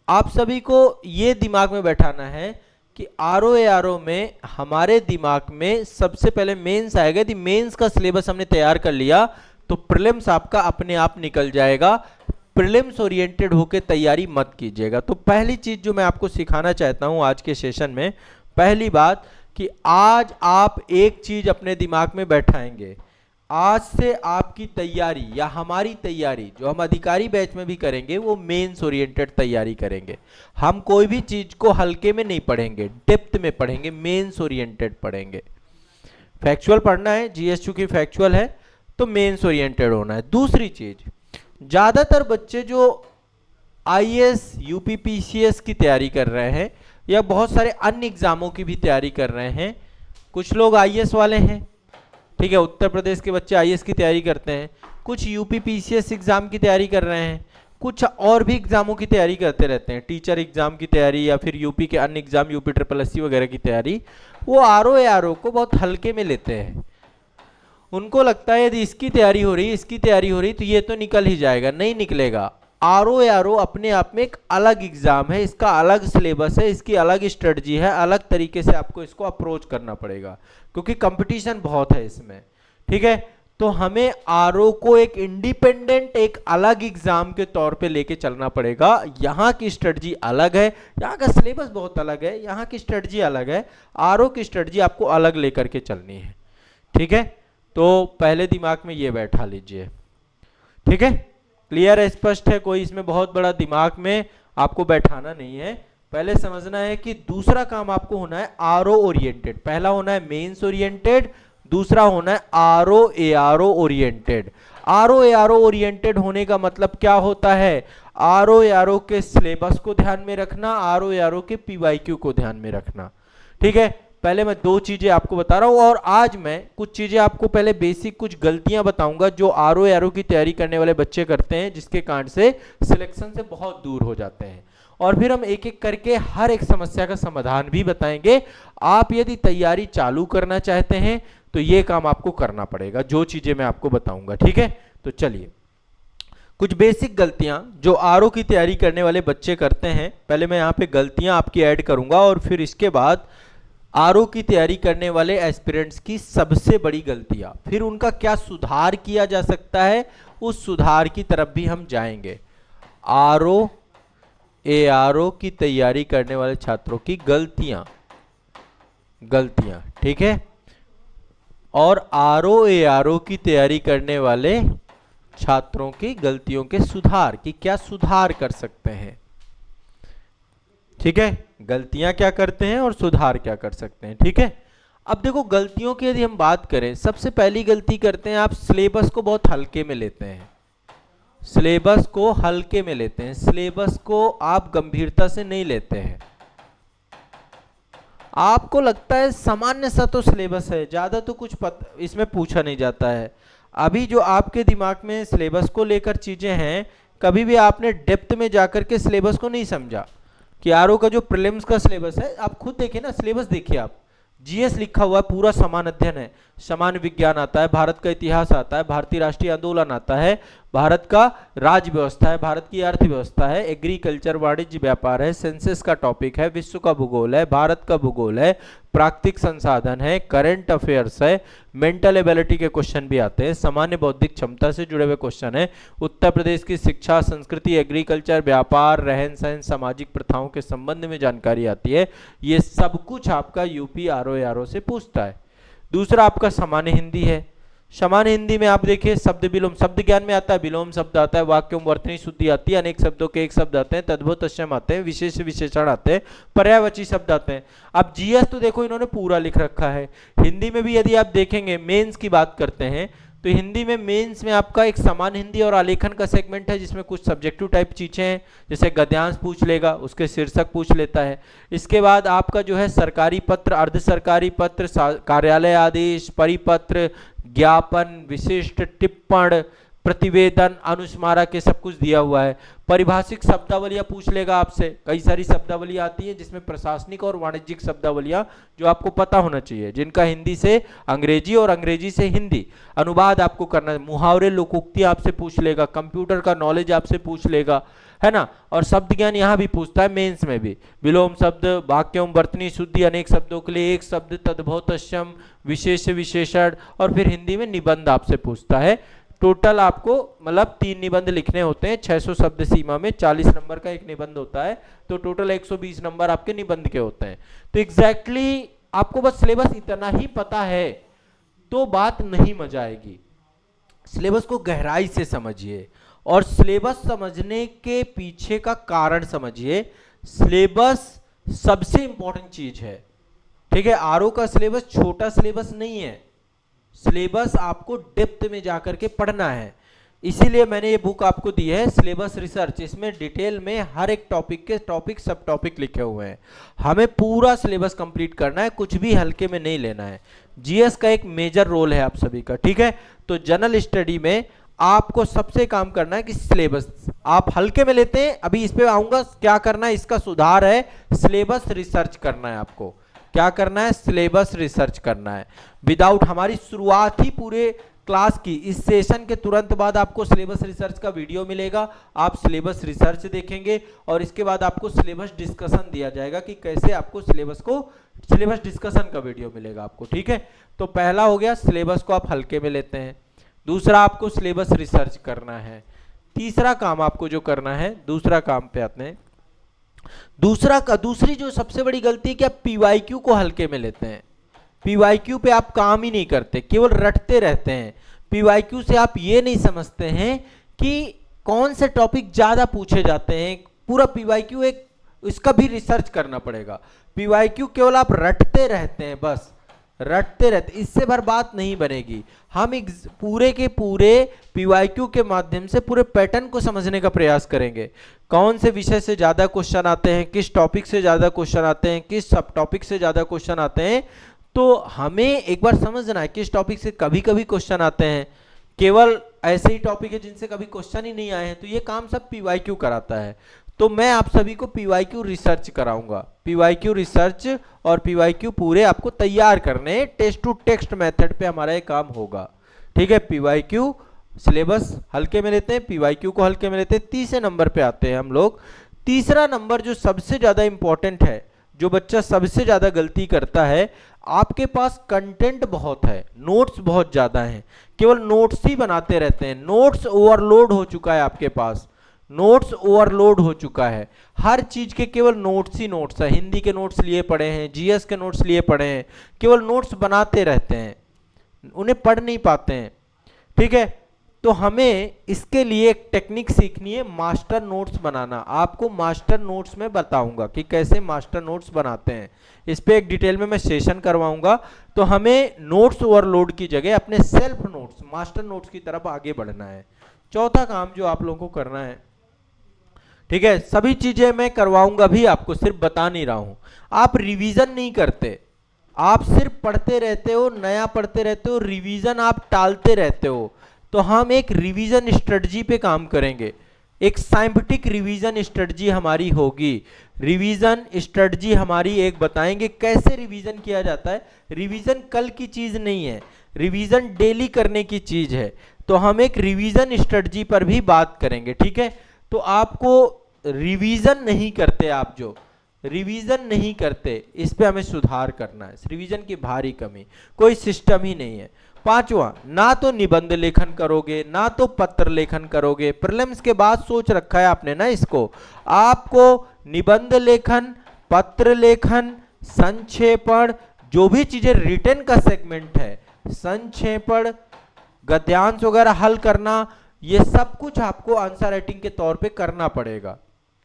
आप सभी को ये दिमाग में बैठाना है कि आरओ में हमारे दिमाग में सबसे पहले मेंस आएगा। यदि मेंस का सिलेबस हमने तैयार कर लिया तो प्रीलिम्स आपका अपने आप निकल जाएगा। प्रीलिम्स ओरिएंटेड होकर तैयारी मत कीजिएगा। तो पहली चीज जो मैं आपको सिखाना चाहता हूं आज के सेशन में, पहली बात कि आज आप एक चीज अपने दिमाग में बैठाएंगे, आज से आपकी तैयारी या हमारी तैयारी जो हम अधिकारी बैच में भी करेंगे वो मेंस ओरिएंटेड तैयारी करेंगे। हम कोई भी चीज को हल्के में नहीं पढ़ेंगे, डेप्थ में पढ़ेंगे, मेंस ओरिएंटेड पढ़ेंगे। फैक्चुअल पढ़ना है, जीएस चूंकि फैक्चुअल है तो मेंस ओरिएंटेड होना है। दूसरी चीज, ज्यादातर बच्चे जो आईएएस यूपीपीसीएस की तैयारी कर रहे हैं या बहुत सारे अन्य एग्जामों की भी तैयारी कर रहे हैं, कुछ लोग आईएएस वाले हैं, ठीक है, उत्तर प्रदेश के बच्चे आईएएस की तैयारी करते हैं, कुछ यूपीपीसीएस एग्जाम की तैयारी कर रहे हैं, कुछ और भी एग्जामों की तैयारी करते रहते हैं, टीचर एग्जाम की तैयारी या फिर यूपी के अन्य एग्जाम, यूपी ट्रिपल एससी वगैरह की तैयारी। वो आरओ को बहुत हल्के में लेते हैं। उनको लगता है यदि इसकी तैयारी हो रही, इसकी तैयारी हो रही तो ये तो निकल ही जाएगा। नहीं निकलेगा। आरओ अपने आप में एक अलग एग्जाम है, इसका अलग सिलेबस है, इसकी अलग स्ट्रेटजी है, अलग तरीके से आपको इसको अप्रोच करना पड़ेगा क्योंकि कंपटीशन बहुत है इसमें, ठीक है। तो हमें आरओ को एक इंडिपेंडेंट, एक अलग एग्जाम के तौर पे लेके चलना पड़ेगा। यहाँ की स्ट्रेटजी अलग है, यहाँ का सिलेबस बहुत अलग है, यहाँ की स्ट्रेटजी अलग है, आरओ की स्ट्रेटजी आपको अलग लेकर के चलनी है, ठीक है। तो पहले दिमाग में ये बैठा लीजिए, ठीक है। क्लियर है, स्पष्ट है, कोई इसमें बहुत बड़ा दिमाग में आपको बैठाना नहीं है। पहले समझना है कि दूसरा काम आपको होना है आरओ ओरिएंटेड। पहला होना है मेंस ओरिएंटेड, दूसरा होना है आरओ ओरिएंटेड। आरओ ओरिएंटेड होने का मतलब क्या होता है? आरओ के सिलेबस को ध्यान में रखना, आरओ के पीवाईक्यू को ध्यान में रखना, ठीक है। पहले मैं दो चीजें आपको बता रहा हूं और आज मैं कुछ चीजें आपको पहले बेसिक कुछ गलतियां बताऊंगा जो आरओ की तैयारी करने वाले बच्चे करते हैं, जिसके कारण से सिलेक्शन से बहुत दूर हो जाते हैं। और फिर हम एक एक करके हर एक समस्या का समाधान भी बताएंगे। आप यदि तैयारी चालू करना चाहते हैं तो ये काम आपको करना पड़ेगा, जो चीजें मैं आपको बताऊंगा, ठीक है। तो चलिए, कुछ बेसिक गलतियां जो आरओ की तैयारी करने वाले बच्चे करते हैं, पहले मैं यहाँ पे गलतियां आपकी ऐड करूंगा और फिर इसके बाद आरओ की तैयारी करने वाले एस्पिरेंट्स की सबसे बड़ी गलतियां, फिर उनका क्या सुधार किया जा सकता है, उस सुधार की तरफ भी हम जाएंगे। आरओ की तैयारी करने वाले छात्रों की गलतियां, ठीक है, और आरओ की तैयारी करने वाले छात्रों की गलतियों के सुधार की क्या सुधार कर सकते हैं, ठीक है। गलतियां क्या करते हैं और सुधार क्या कर सकते हैं, ठीक है। अब देखो, गलतियों की यदि हम बात करें, सबसे पहली गलती करते हैं आप सिलेबस को बहुत हल्के में लेते हैं। सिलेबस को हल्के में लेते हैं, सिलेबस को आप गंभीरता से नहीं लेते हैं। आपको लगता है सामान्य सा तो सिलेबस है, ज्यादा तो कुछ इसमें पूछा नहीं जाता है। अभी जो आपके दिमाग में सिलेबस को लेकर चीजें हैं, कभी भी आपने डेप्थ में जाकर के सिलेबस को नहीं समझा कि आरओ का जो प्रीलिम्स का सिलेबस है, आप खुद देखिए ना, सिलेबस देखिए आप, जीएस लिखा हुआ है, पूरा समान अध्ययन है, सामान्य विज्ञान आता है, भारत का इतिहास आता है, भारतीय राष्ट्रीय आंदोलन आता है, भारत का राज्य व्यवस्था है, भारत की अर्थव्यवस्था है, एग्रीकल्चर वाणिज्य व्यापार है, सेंसस का टॉपिक है, विश्व का भूगोल है, भारत का भूगोल है, प्राकृतिक संसाधन है, करंट अफेयर्स है, मेंटल एबिलिटी के क्वेश्चन भी आते हैं, सामान्य बौद्धिक क्षमता से जुड़े हुए क्वेश्चन है, उत्तर प्रदेश की शिक्षा, संस्कृति, एग्रीकल्चर, व्यापार, रहन सहन, सामाजिक प्रथाओं के संबंध में जानकारी आती है। ये सब कुछ आपका यूपी आरओ से पूछता है। दूसरा आपका सामान्य हिंदी है। सामान्य हिंदी में आप देखिए शब्द विलोम, शब्द ज्ञान में आता है, विलोम शब्द आता है, वाक्यों वर्तनी शुद्धि आती है, अनेक शब्दों के एक शब्द आते हैं, तद्भव तत्सम आते हैं, विशेष विशेषण आते हैं, पर्यायवाची शब्द आते हैं। अब जीएस तो देखो इन्होंने पूरा लिख रखा है। हिंदी में भी यदि आप देखेंगे, मेंस की बात करते हैं तो हिंदी में मेंस में आपका एक सामान्य हिंदी और आलेखन का सेगमेंट है, जिसमें कुछ सब्जेक्टिव टाइप चीजें हैं, जैसे गद्यांश पूछ लेगा, उसके शीर्षक पूछ लेता है। इसके बाद आपका जो है सरकारी पत्र, अर्ध सरकारी पत्र, कार्यालय आदेश, परिपत्र, ज्ञापन, विशिष्ट टिप्पण, प्रतिवेदन, अनुस्मारक, ये सब कुछ दिया हुआ है। परिभाषिक शब्दावलियां पूछ लेगा आपसे, कई सारी शब्दावलियां आती है जिसमें प्रशासनिक और वाणिज्यिक शब्दावलियां जो आपको पता होना चाहिए, जिनका हिंदी से अंग्रेजी और अंग्रेजी से हिंदी अनुवाद आपको करना है। मुहावरे, लोकोक्ति आपसे पूछ लेगा, कंप्यूटर का नॉलेज आपसे पूछ लेगा, है ना। और शब्द ज्ञान यहाँ भी पूछता है, मेंस में भी विलोम शब्द, वाक्यों वर्तनी शुद्धि, अनेक शब्दों के लिए एक शब्द, तद्भव तत्सम, विशेष विशेषण, और फिर हिंदी में निबंध आपसे पूछता है। टोटल आपको मतलब 3 निबंध लिखने होते हैं, 600 शब्द सीमा में 40 नंबर का एक निबंध होता है, तो टोटल 120 नंबर आपके निबंध के होते हैं। तो एग्जैक्टली आपको बस सिलेबस इतना ही पता है तो बात नहीं मजा आएगी। सिलेबस को गहराई से समझिए और सिलेबस समझने के पीछे का कारण समझिए। सिलेबस सबसे इंपॉर्टेंट चीज है, ठीक है। आरओ का सिलेबस छोटा सिलेबस नहीं है, सिलेबस आपको डेप्थ में जाकर के पढ़ना है। इसीलिए मैंने ये बुक आपको दी है सिलेबस रिसर्च। इसमें डिटेल में हर एक टॉपिक के टॉपिक सब टॉपिक लिखे हुए हैं। हमें पूरा सिलेबस कंप्लीट करना है, कुछ भी हल्के में नहीं लेना है। जीएस का एक मेजर रोल है आप सभी का, ठीक है। तो जनरल स्टडी में आपको सबसे काम करना है कि सिलेबस आप हल्के में लेते हैं, अभी इस पे आऊंगा क्या करना है, इसका सुधार है। सिलेबस रिसर्च करना है आपको, क्या करना है, सिलेबस रिसर्च करना है। विदाउट हमारी शुरुआत ही पूरे क्लास की, इस सेशन के तुरंत बाद आपको सिलेबस रिसर्च का वीडियो मिलेगा, आप सिलेबस रिसर्च देखेंगे और इसके बाद आपको सिलेबस डिस्कशन दिया जाएगा कि कैसे आपको सिलेबस डिस्कशन का वीडियो मिलेगा आपको, ठीक है। तो पहला हो गया सिलेबस को आप हल्के में लेते हैं, दूसरा आपको सिलेबस रिसर्च करना है। तीसरा काम आपको जो करना है, दूसरा काम पे आते हैं। दूसरी जो सबसे बड़ी गलती है कि आप पीवाईक्यू को हल्के में लेते हैं। पीवाईक्यू पे आप काम ही नहीं करते, केवल रटते रहते हैं। पीवाईक्यू से आप ये नहीं समझते हैं कि कौन से टॉपिक ज्यादा पूछे जाते हैं। पूरा पीवाईक्यू एक, इसका भी रिसर्च करना पड़ेगा। पीवाईक्यू केवल आप रटते रहते हैं, बस रटते रहते, इससे भर बात नहीं बनेगी। हम पूरे के पूरे पीवाईक्यू के माध्यम से पूरे पैटर्न को समझने का प्रयास करेंगे। कौन से विषय से ज्यादा क्वेश्चन आते हैं, किस टॉपिक से ज्यादा क्वेश्चन आते हैं, किस सब टॉपिक से ज्यादा क्वेश्चन आते हैं। तो हमें एक बार समझना है किस टॉपिक से कभी कभी क्वेश्चन आते हैं, केवल ऐसे ही टॉपिक है जिनसे कभी क्वेश्चन ही नहीं आए हैं, तो ये काम सब पीवाईक्यू कराता है। तो मैं आप सभी को पीवाईक्यू रिसर्च कराऊंगा, पीवाईक्यू रिसर्च और पीवाईक्यू पूरे आपको तैयार करने, टेस्ट टू टेक्स्ट मेथड पे हमारा ये काम होगा, ठीक है। पीवाईक्यू सिलेबस हल्के में लेते हैं, पीवाईक्यू को हल्के में लेते हैं। तीसरे नंबर पे आते हैं हम लोग। तीसरा नंबर जो सबसे ज्यादा इंपॉर्टेंट है, जो बच्चा सबसे ज्यादा गलती करता है, आपके पास कंटेंट बहुत है, नोट्स बहुत ज्यादा हैं, केवल नोट्स ही बनाते रहते हैं। नोट्स ओवरलोड हो चुका है आपके पास, नोट्स ओवरलोड हो चुका है। हर चीज के केवल नोट्स ही नोट्स है। हिंदी के नोट्स लिए पड़े हैं, जीएस के नोट्स लिए पड़े हैं, केवल नोट्स बनाते रहते हैं, उन्हें पढ़ नहीं पाते हैं, ठीक है। तो हमें इसके लिए एक टेक्निक सीखनी है, मास्टर नोट्स बनाना। आपको मास्टर नोट्स में बताऊंगा कि कैसे मास्टर नोट्स बनाते हैं, इस पे एक डिटेल में मैं सेशन करवाऊंगा। तो हमें नोट्स ओवरलोड की जगह अपने सेल्फ नोट्स, मास्टर नोट्स की तरफ आगे बढ़ना है। चौथा काम जो आप लोगों को करना है, ठीक है, सभी चीजें मैं करवाऊंगा भी, आपको सिर्फ बता नहीं रहा हूं। आप रिवीजन नहीं करते, आप सिर्फ पढ़ते रहते हो, नया पढ़ते रहते हो, रिवीजन आप टालते रहते हो। तो हम एक रिवीजन स्ट्रेटजी पे काम करेंगे, एक साइंटिफिक रिवीजन स्ट्रेटजी हमारी होगी। रिवीजन स्ट्रेटजी हमारी एक बताएंगे कैसे रिवीजन किया जाता है। रिवीजन कल की चीज नहीं है, रिवीजन डेली करने की चीज है। तो हम एक रिवीजन स्ट्रेटजी पर भी बात करेंगे, ठीक है। तो आपको रिवीजन नहीं करते, आप जो रिवीजन नहीं करते, इस पे हमें सुधार करना है। रिवीजन की भारी कमी, कोई सिस्टम ही नहीं है। पांचवा, ना तो निबंध लेखन करोगे, ना तो पत्र लेखन करोगे। प्रीलिम्स के बाद सोच रखा है आपने ना इसको, आपको निबंध लेखन, पत्र लेखन, संक्षेपण, जो भी चीजें रिटन का सेगमेंट है, संक्षेपण, गद्यांश वगैरह हल करना, ये सब कुछ आपको आंसर राइटिंग के तौर पे करना पड़ेगा,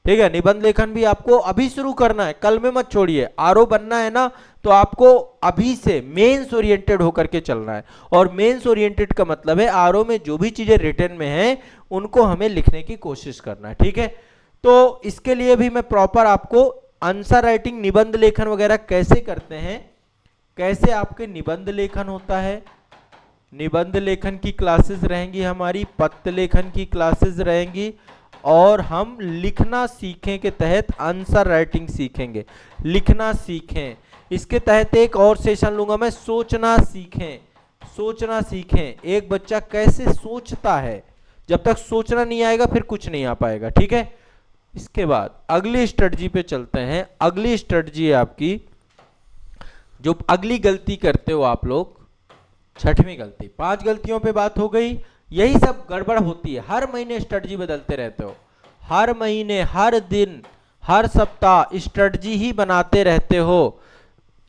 ठीक है। निबंध लेखन भी आपको अभी शुरू करना है, कल में मत छोड़िए। आरओ बनना है ना, तो आपको अभी से मेंस ओरिएंटेड होकर के चलना है। और मेंस ओरिएंटेड का मतलब है आरओ में जो भी चीजें रिटन में हैं उनको हमें लिखने की कोशिश करना है, ठीक है। तो इसके लिए भी मैं प्रॉपर आपको आंसर राइटिंग, निबंध लेखन वगैरह कैसे करते हैं, कैसे आपके निबंध लेखन होता है, निबंध लेखन की क्लासेस रहेंगी हमारी, पत्र लेखन की क्लासेस रहेंगी, और हम लिखना सीखें के तहत आंसर राइटिंग सीखेंगे। लिखना सीखें, इसके तहत एक और सेशन लूंगा मैं, सोचना सीखें। सोचना सीखें, एक बच्चा कैसे सोचता है, जब तक सोचना नहीं आएगा फिर कुछ नहीं आ पाएगा, ठीक है। इसके बाद अगली स्ट्रेटजी पे चलते हैं। अगली स्ट्रेटजी है आपकी, जो अगली गलती करते हो आप लोग, छठवीं गलती। 5 गलतियों पे बात हो गई, यही सब गड़बड़ होती है। हर महीने स्ट्रेटजी बदलते रहते हो, हर महीने, हर दिन, हर सप्ताह स्ट्रेटजी ही बनाते रहते हो,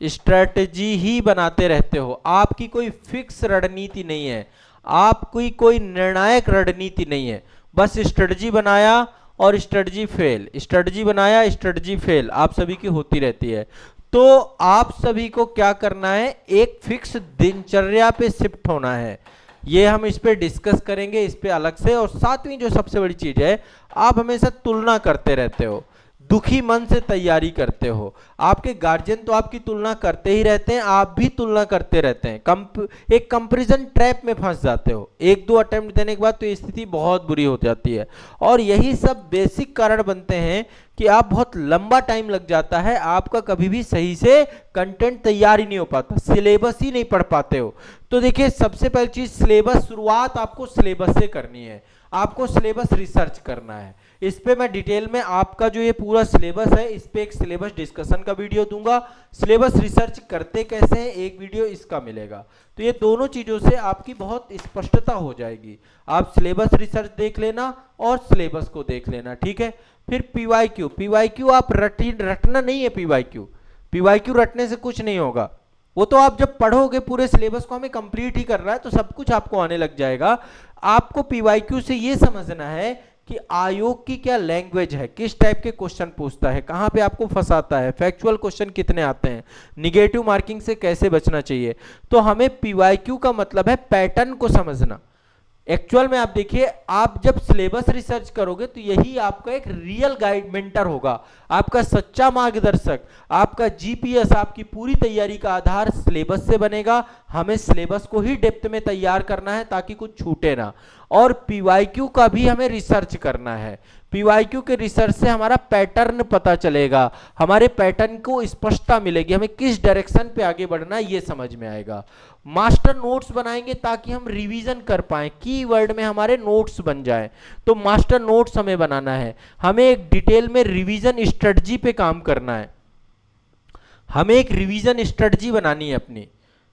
स्ट्रेटजी ही बनाते रहते हो। आपकी कोई फिक्स रणनीति नहीं है, आपकी कोई निर्णायक रणनीति नहीं है, बस स्ट्रेटजी बनाया और स्ट्रेटजी फेल, स्ट्रेटजी बनाया स्ट्रेटजी फेल आप सभी की होती रहती है। तो आप सभी को क्या करना है, एक फिक्स दिनचर्या पे शिफ्ट होना है। ये हम इस पे डिस्कस करेंगे इस पे अलग से। और सातवीं जो सबसे बड़ी चीज है, आप हमेशा तुलना करते रहते हो, दुखी मन से तैयारी करते हो। आपके गार्जियन तो आपकी तुलना करते ही रहते हैं, आप भी तुलना करते रहते हैं, एक कंपैरिजन ट्रैप में फंस जाते हो। एक दो अटेम्प्ट देने के बाद तो स्थिति बहुत बुरी हो जाती है। और यही सब बेसिक कारण बनते हैं कि आप बहुत लंबा टाइम लग जाता है, आपका कभी भी सही से कंटेंट तैयार ही नहीं हो पाता, सिलेबस ही नहीं पढ़ पाते हो। तो देखिए, सबसे पहली चीज सिलेबस, शुरुआत आपको सिलेबस से करनी है, आपको सिलेबस रिसर्च करना है। इस पे मैं डिटेल में आपका जो ये पूरा सिलेबस है, इस पे एक सिलेबस डिस्कशन का वीडियो दूंगा। सिलेबस रिसर्च करते कैसे हैं, एक वीडियो इसका मिलेगा। तो ये दोनों चीजों से आपकी बहुत स्पष्टता हो जाएगी। आप सिलेबस रिसर्च देख लेना और सिलेबस को देख लेना, ठीक है। फिर पीवाईक्यू, पीवाईक्यू आप रटना नहीं है, पीवाईक्यू रटने से कुछ नहीं होगा। वो तो आप जब पढ़ोगे, पूरे सिलेबस को हमें कंप्लीट ही कर रहा है तो सब कुछ आपको आने लग जाएगा। आपको पीवाईक्यू से ये समझना है कि आयोग की क्या लैंग्वेज है, किस टाइप के क्वेश्चन पूछता है, कहां पे आपको फंसाता है, फैक्चुअल क्वेश्चन कितने आते हैं, निगेटिव मार्किंग से कैसे बचना चाहिए। तो हमें पीवाईक्यू का मतलब है पैटर्न को समझना। एक्चुअल में आप देखिए, आप जब सिलेबस रिसर्च करोगे तो यही आपका एक रियल गाइड मेंटर होगा, आपका सच्चा मार्गदर्शक, आपका जीपीएस। आपकी पूरी तैयारी का आधार सिलेबस से बनेगा। हमें सिलेबस को ही डेप्थ में तैयार करना है ताकि कुछ छूटे ना। और पीवाईक्यू का भी हमें रिसर्च करना है। पीवाईक्यू के रिसर्च से हमारा पैटर्न पता चलेगा, हमारे पैटर्न को स्पष्टता मिलेगी, हमें किस डायरेक्शन पे आगे बढ़ना है ये समझ में आएगा। मास्टर नोट्स बनाएंगे ताकि हम रिवीजन कर पाए, कीवर्ड में हमारे नोट्स बन जाए। तो मास्टर नोट्स हमें बनाना है, हमें एक डिटेल में रिवीजन स्ट्रेटजी पे काम करना है, हमें एक रिवीजन स्ट्रेटजी बनानी है अपनी।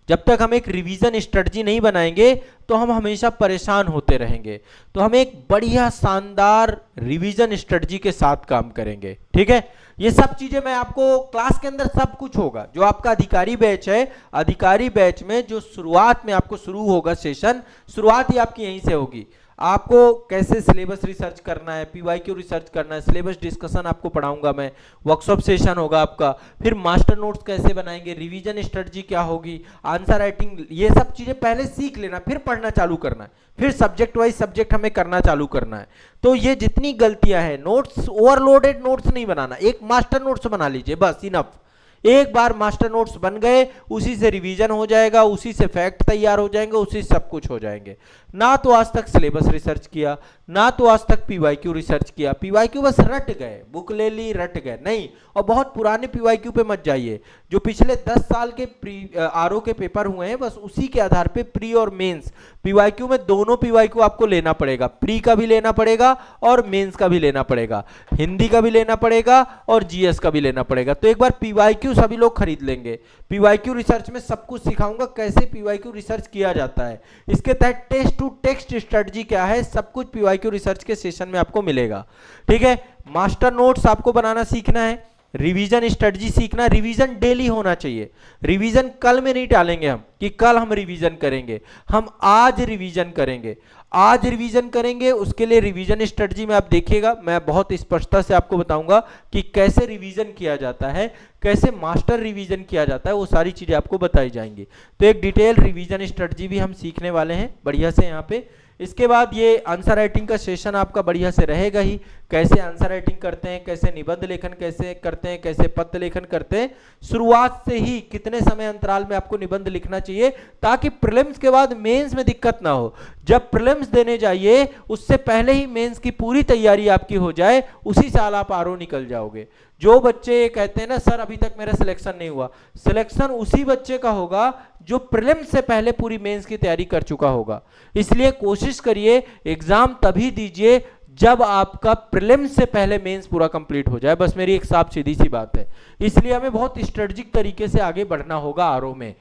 जब तक हम एक रिवीजन स्ट्रेटजी नहीं बनाएंगे तो हम हमेशा परेशान होते रहेंगे। तो हम एक बढ़िया शानदार रिवीजन स्ट्रेटजी के साथ काम करेंगे, ठीक है। ये सब चीजें मैं आपको क्लास के अंदर सब कुछ होगा। जो आपका अधिकारी बैच है, अधिकारी बैच में जो शुरुआत में आपको शुरू होगा सेशन, शुरुआत ही आपकी यहीं से होगी। आपको कैसे सिलेबस रिसर्च करना है, पीवाईक्यू रिसर्च करना है, सिलेबस डिस्कशन आपको पढ़ाऊंगा मैं, वर्कशॉप सेशन होगा आपका। फिर मास्टर नोट्स कैसे बनाएंगे, रिवीजन स्ट्रेटजी क्या होगी, आंसर राइटिंग, ये सब चीजें पहले सीख लेना, फिर पढ़ना चालू करना है। फिर सब्जेक्ट वाइज सब्जेक्ट हमें करना चालू करना है। तो ये जितनी गलतियां हैं, नोट्स ओवरलोडेड नोट्स नहीं बनाना, एक मास्टर नोट्स बना लीजिए बस, इनफ। एक बार मास्टर नोट्स बन गए, उसी से रिवीजन हो जाएगा, उसी से फैक्ट तैयार हो जाएंगे, उसी से सब कुछ हो जाएंगे। ना तो आज तक सिलेबस रिसर्च किया, ना तो आज तक पीवाईक्यू रिसर्च किया, पीवाईक्यू बस रट गए, बुक ले ली रट गए, नहीं। और बहुत पुराने पीवाईक्यू पे मत जाइए, जो पिछले 10 साल के आरओ के पेपर हुए हैं, बस उसी के आधार पे प्री और मेंस पीवाईक्यू में दोनों पीवाईक्यू आपको लेना पड़ेगा, प्री का भी लेना पड़ेगा और मेंस का भी लेना पड़ेगा, हिंदी का भी लेना पड़ेगा और जीएस का भी लेना पड़ेगा। तो एक बार पीवाईक्यू सभी लोग खरीद लेंगे। पीवाईक्यू रिसर्च में सब कुछ सिखाऊंगा, कैसे पीवाईक्यू रिसर्च किया जाता है, इसके तहत टेस्ट टू टेक्स्ट स्ट्रेटजी क्या है, सब कुछ पीवाईक्यू रिसर्च के सेशन में आपको मिलेगा, ठीक है। मास्टर नोट्स आपको बनाना सीखना है, रिवीजन स्ट्रेटजी सीखना, रिवीजन डेली होना चाहिए। रिवीजन कल में नहीं डालेंगे हम कि कल हम रिवीजन करेंगे, हम आज रिवीजन करेंगे, आज रिवीजन करेंगे। उसके लिए रिवीजन स्ट्रेटजी में आप देखिएगा, मैं बहुत स्पष्टता से आपको बताऊंगा कि कैसे रिवीजन किया जाता है, कैसे मास्टर रिवीजन किया जाता है, वो सारी चीजें आपको बताई जाएंगी। तो एक डिटेल रिवीजन स्ट्रेटजी भी हम सीखने वाले हैं बढ़िया से यहाँ पे। इसके बाद ये आंसर राइटिंग का सेशन आपका बढ़िया से रहेगा ही, कैसे आंसर राइटिंग करते हैं, कैसे निबंध लेखन कैसे करते हैं, कैसे पत्र लेखन करते हैं, शुरुआत से ही कितने समय अंतराल में आपको निबंध लिखना चाहिए, ताकि प्रीलिम्स के बाद मेंस में दिक्कत ना हो। जब प्रीलिम्स देने जाइए उससे पहले ही मेंस की पूरी तैयारी आपकी हो जाए, उसी साल आप आरओ निकल जाओगे। जो बच्चे कहते हैं ना सर अभी तक मेरा सिलेक्शन नहीं हुआ, सिलेक्शन उसी बच्चे का होगा जो प्रीलिम्स से पहले पूरी मेंस की तैयारी कर चुका होगा। इसलिए कोशिश करिए एग्जाम तभी दीजिए जब आपका प्रीलिम्स से पहले मेंस पूरा कंप्लीट हो जाए, बस मेरी एक साफ सीधी सी बात है। इसलिए हमें बहुत स्ट्रेटजिक तरीके से आगे बढ़ना होगा आरओ में।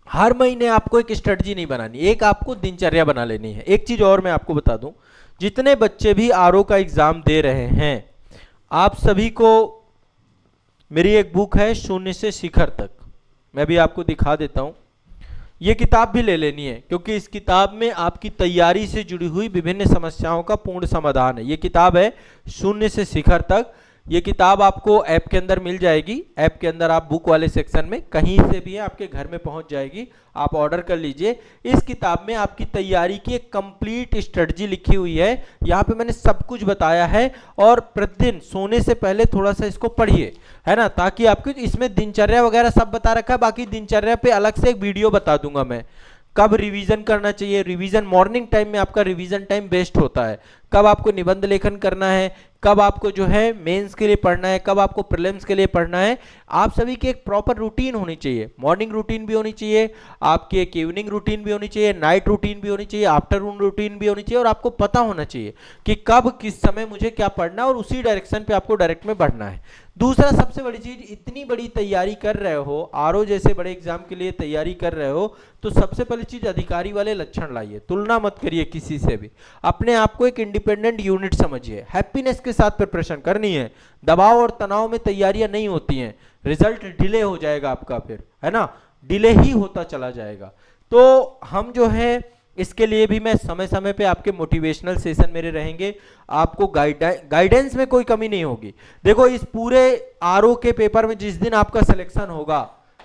हर महीने आपको एक स्ट्रेटजी नहीं बनानी, एक आपको दिनचर्या बना लेनी है। एक चीज और मैं आपको बता दूं, जितने बच्चे भी आरओ का एग्जाम दे रहे हैं, आप सभी को मेरी एक बुक है शून्य से शिखर तक, मैं भी आपको दिखा देता हूं। ये किताब भी ले लेनी है, क्योंकि इस किताब में आपकी तैयारी से जुड़ी हुई विभिन्न समस्याओं का पूर्ण समाधान है। ये किताब है शून्य से शिखर तक। ये किताब आपको ऐप के अंदर मिल जाएगी। ऐप के अंदर आप बुक वाले सेक्शन में कहीं से भी है, आपके घर में पहुंच जाएगी, आप ऑर्डर कर लीजिए। इस किताब में आपकी तैयारी की एक कंप्लीट स्ट्रेटजी लिखी हुई है। यहाँ पे मैंने सब कुछ बताया है, और प्रतिदिन सोने से पहले थोड़ा सा इसको पढ़िए, है ना, ताकि आपकी इसमें दिनचर्या वगैरह सब बता रखा है। बाकी दिनचर्या पे अलग से एक वीडियो बता दूंगा मैं, कब रिवीजन करना चाहिए। रिवीजन मॉर्निंग टाइम में आपका रिवीजन टाइम बेस्ट होता है। कब आपको निबंध लेखन करना है, कब आपको जो है मेंस के लिए पढ़ना है, कब आपको प्रीलिम्स के लिए पढ़ना है। आप सभी की एक प्रॉपर रूटीन होनी चाहिए। मॉर्निंग रूटीन भी होनी चाहिए, आपकी एक इवनिंग रूटीन भी होनी चाहिए, नाइट रूटीन भी होनी चाहिए, आफ्टरनून रूटीन भी होनी चाहिए, और आपको पता होना चाहिए कि कब किस समय मुझे क्या पढ़ना है, और उसी डायरेक्शन पे आपको डायरेक्ट में बढ़ना है। दूसरा सबसे बड़ी चीज, इतनी बड़ी तैयारी कर रहे हो, आरओ जैसे बड़े एग्जाम के लिए तैयारी कर रहे हो, तो सबसे पहली चीज अधिकारी वाले लक्षण लाइए। तुलना मत करिए किसी से भी, अपने आप को एक इंडिपेंडेंट यूनिट समझिए। हैप्पीनेस के साथ प्रिपरेशन करनी है। दबाव और तनाव में तैयारियां नहीं होती हैं, रिजल्ट डिले हो जाएगा आपका, फिर है ना, डिले ही होता चला जाएगा। तो हम जो है इसके लिए भी मैं समय समय पे आपके मोटिवेशनल सेशन मेरे रहेंगे, आपको गाइडेंस में कोई कमी नहीं होगी। देखो इस पूरे आरओ के पेपर में जिस दिन आपका सिलेक्शन होगा,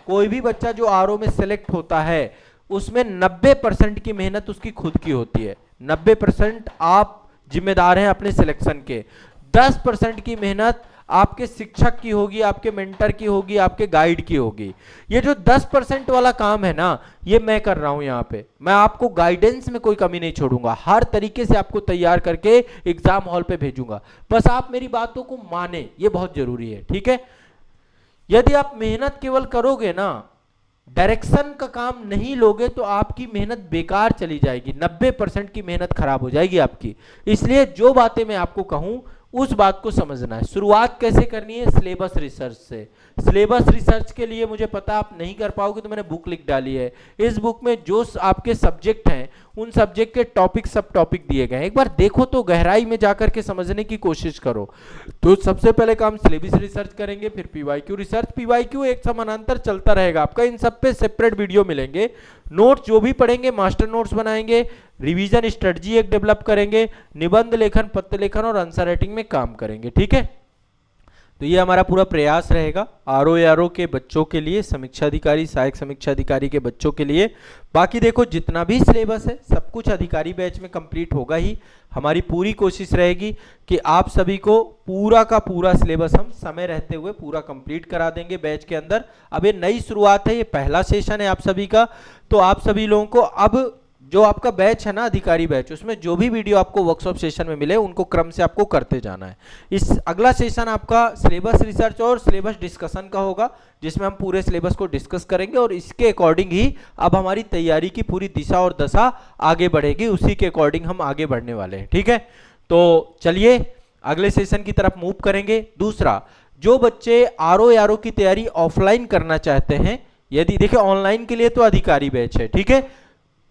कोई भी बच्चा जो आरओ में सिलेक्ट होता है उसमें 90% की मेहनत उसकी खुद की होती है। 90% आप जिम्मेदार हैं अपने सिलेक्शन के। 10% की मेहनत आपके शिक्षक की होगी, आपके मेंटर की होगी, आपके गाइड की होगी। ये जो 10% वाला काम है ना, ये मैं कर रहा हूं यहाँ पे। मैं आपको गाइडेंस में कोई कमी नहीं छोड़ूंगा, हर तरीके से आपको तैयार करके एग्जाम हॉल पे भेजूंगा। बस आप मेरी बातों को माने, ये बहुत जरूरी है, ठीक है। यदि आप मेहनत केवल करोगे ना, डायरेक्शन का काम नहीं लोगे, तो आपकी मेहनत बेकार चली जाएगी। 90% की मेहनत खराब हो जाएगी आपकी। इसलिए जो बातें मैं आपको कहूं उस बात को समझना है। शुरुआत कैसे करनी है? सिलेबस रिसर्च से। सिलेबस रिसर्च के लिए मुझे पता आप नहीं कर पाओगे, तो मैंने बुक लिख डाली है। इस बुक में जो आपके सब्जेक्ट हैं उन सब्जेक्ट के टॉपिक सब टॉपिक दिए गए हैं। एक बार देखो तो गहराई में जाकर के समझने की कोशिश करो। तो सबसे पहले काम सिलेबस रिसर्च करेंगे, फिर पीवाईक्यू रिसर्च। पीवाईक्यू एक समानांतर चलता रहेगा आपका, इन सब पे सेपरेट वीडियो मिलेंगे। नोट्स जो भी पढ़ेंगे मास्टर नोट्स बनाएंगे, रिवीजन स्ट्रेटजी एक डेवलप करेंगे, निबंध लेखन, पत्र लेखन और आंसर राइटिंग में काम करेंगे, ठीक है। तो ये हमारा पूरा प्रयास रहेगा आरओ के बच्चों के लिए, समीक्षा अधिकारी, सहायक समीक्षा अधिकारी के बच्चों के लिए। बाकी देखो जितना भी सिलेबस है सब कुछ अधिकारी बैच में कंप्लीट होगा ही। हमारी पूरी कोशिश रहेगी कि आप सभी को पूरा का पूरा सिलेबस हम समय रहते हुए पूरा कंप्लीट करा देंगे बैच के अंदर। अब ये नई शुरुआत है, ये पहला सेशन है आप सभी का। तो आप सभी लोगों को अब जो आपका बैच है ना अधिकारी बैच, उसमें जो भी वीडियो आपको वर्कशॉप सेशन में मिले उनको क्रम से आपको करते जाना है। इस अगला सेशन आपका सिलेबस रिसर्च और सिलेबस डिस्कशन का होगा, जिसमें हम पूरे सिलेबस को डिस्कस करेंगे और इसके अकॉर्डिंग ही अब हमारी तैयारी की पूरी दिशा और दशा आगे बढ़ेगी। उसी के अकॉर्डिंग हम आगे बढ़ने वाले हैं, ठीक है। तो चलिए अगले सेशन की तरफ मूव करेंगे। दूसरा, जो बच्चे आरओ की तैयारी ऑफलाइन करना चाहते हैं, यदि देखिए ऑनलाइन के लिए तो अधिकारी बैच है, ठीक है।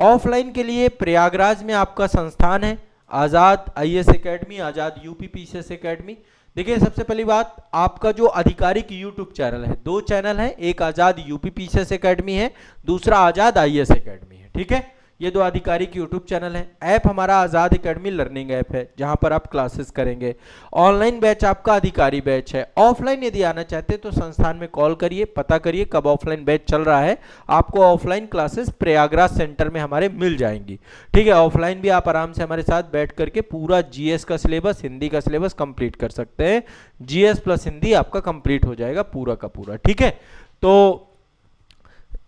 ऑफलाइन के लिए प्रयागराज में आपका संस्थान है आजाद आईएएस एकेडमी, आजाद यूपी पीसीएस एकेडमी। देखिए सबसे पहली बात, आपका जो आधिकारिक यूट्यूब चैनल है, 2 चैनल है, एक आजाद यूपी पीसीएस एकेडमी है, दूसरा आजाद आईएएस एकेडमी है, ठीक है। ये 2 आधिकारिक यूट्यूब चैनल है। ऐप हमारा आजाद एकेडमी लर्निंग ऐप है, जहां पर आप क्लासेस करेंगे। ऑनलाइन बैच आपका अधिकारी बैच है। ऑफलाइन यदि आना चाहते हैं तो संस्थान में कॉल करिए, पता करिए कब ऑफलाइन बैच चल रहा है। आपको ऑफलाइन क्लासेस प्रयागराज सेंटर में हमारे मिल जाएंगी, ठीक है। ऑफलाइन भी आप आराम से हमारे साथ बैठ करके पूरा जीएस का सिलेबस, हिंदी का सिलेबस कंप्लीट कर सकते हैं। जीएस प्लस हिंदी आपका कंप्लीट हो जाएगा पूरा का पूरा, ठीक है। तो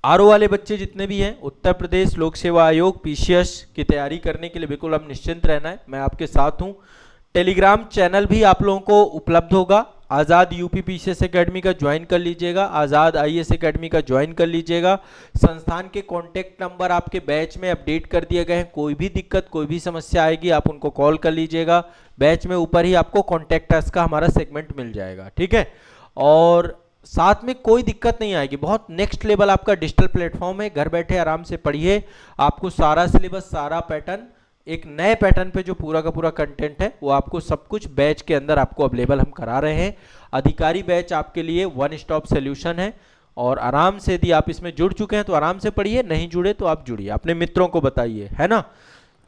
आरओ वाले बच्चे जितने भी हैं, उत्तर प्रदेश लोक सेवा आयोग पीसीएस की तैयारी करने के लिए बिल्कुल अब निश्चिंत रहना है, मैं आपके साथ हूं। टेलीग्राम चैनल भी आप लोगों को उपलब्ध होगा। आजाद यूपी पीसीएस एकेडमी का ज्वाइन कर लीजिएगा, आजाद आईएएस एकेडमी का ज्वाइन कर लीजिएगा। संस्थान के कॉन्टैक्ट नंबर आपके बैच में अपडेट कर दिए गए हैं। कोई भी दिक्कत, कोई भी समस्या आएगी आप उनको कॉल कर लीजिएगा। बैच में ऊपर ही आपको कॉन्टैक्ट अस का हमारा सेगमेंट मिल जाएगा, ठीक है। और साथ में कोई दिक्कत नहीं आएगी, बहुत नेक्स्ट लेवल आपका डिजिटल प्लेटफॉर्म है। घर बैठे आराम से पढ़िए, आपको सारा सिलेबस, सारा पैटर्न, एक नए पैटर्न पे जो पूरा का पूरा कंटेंट है वो आपको सब कुछ बैच के अंदर आपको अवेलेबल हम करा रहे हैं। अधिकारी बैच आपके लिए वन स्टॉप सोल्यूशन है। और आराम से यदि आप इसमें जुड़ चुके हैं तो आराम से पढ़िए, नहीं जुड़े तो आप जुड़िए, अपने मित्रों को बताइए, है ना।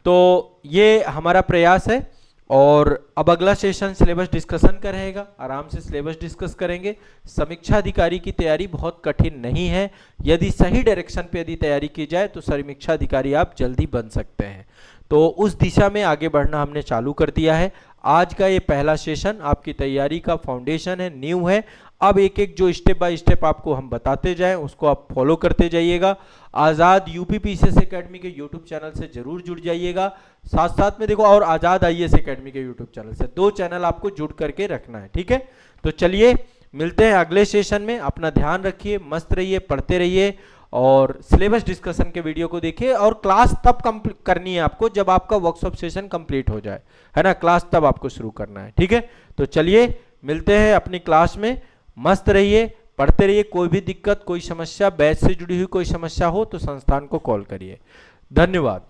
तो ये हमारा प्रयास है। और अब अगला सेशन सिलेबस डिस्कशन का रहेगा, आराम से सिलेबस डिस्कस करेंगे। समीक्षा अधिकारी की तैयारी बहुत कठिन नहीं है, यदि सही डायरेक्शन पे यदि तैयारी की जाए तो समीक्षा अधिकारी आप जल्दी बन सकते हैं। तो उस दिशा में आगे बढ़ना हमने चालू कर दिया है। आज का ये पहला सेशन आपकी तैयारी का फाउंडेशन है, न्यू है। अब एक एक जो स्टेप बाय स्टेप आपको हम बताते जाएं उसको आप फॉलो करते जाइएगा। आज़ाद यूपी पीसीएस एकेडमी के यूट्यूब चैनल से जरूर जुड़ जाइएगा। साथ साथ में देखो, और आज़ाद आईएएस एकेडमी के यूट्यूब चैनल से, 2 चैनल आपको जुड़ करके रखना है, ठीक है। तो चलिए मिलते हैं अगले सेशन में। अपना ध्यान रखिए, मस्त रहिए, पढ़ते रहिए और सिलेबस डिस्कशन के वीडियो को देखिए। और क्लास तब करनी है आपको जब आपका वर्कशॉप सेशन कंप्लीट हो जाए, है ना। क्लास तब आपको शुरू करना है, ठीक है। तो चलिए मिलते हैं अपनी क्लास में। मस्त रहिए, पढ़ते रहिए। कोई भी दिक्कत, कोई समस्या, बैच से जुड़ी हुई कोई समस्या हो तो संस्थान को कॉल करिए। धन्यवाद।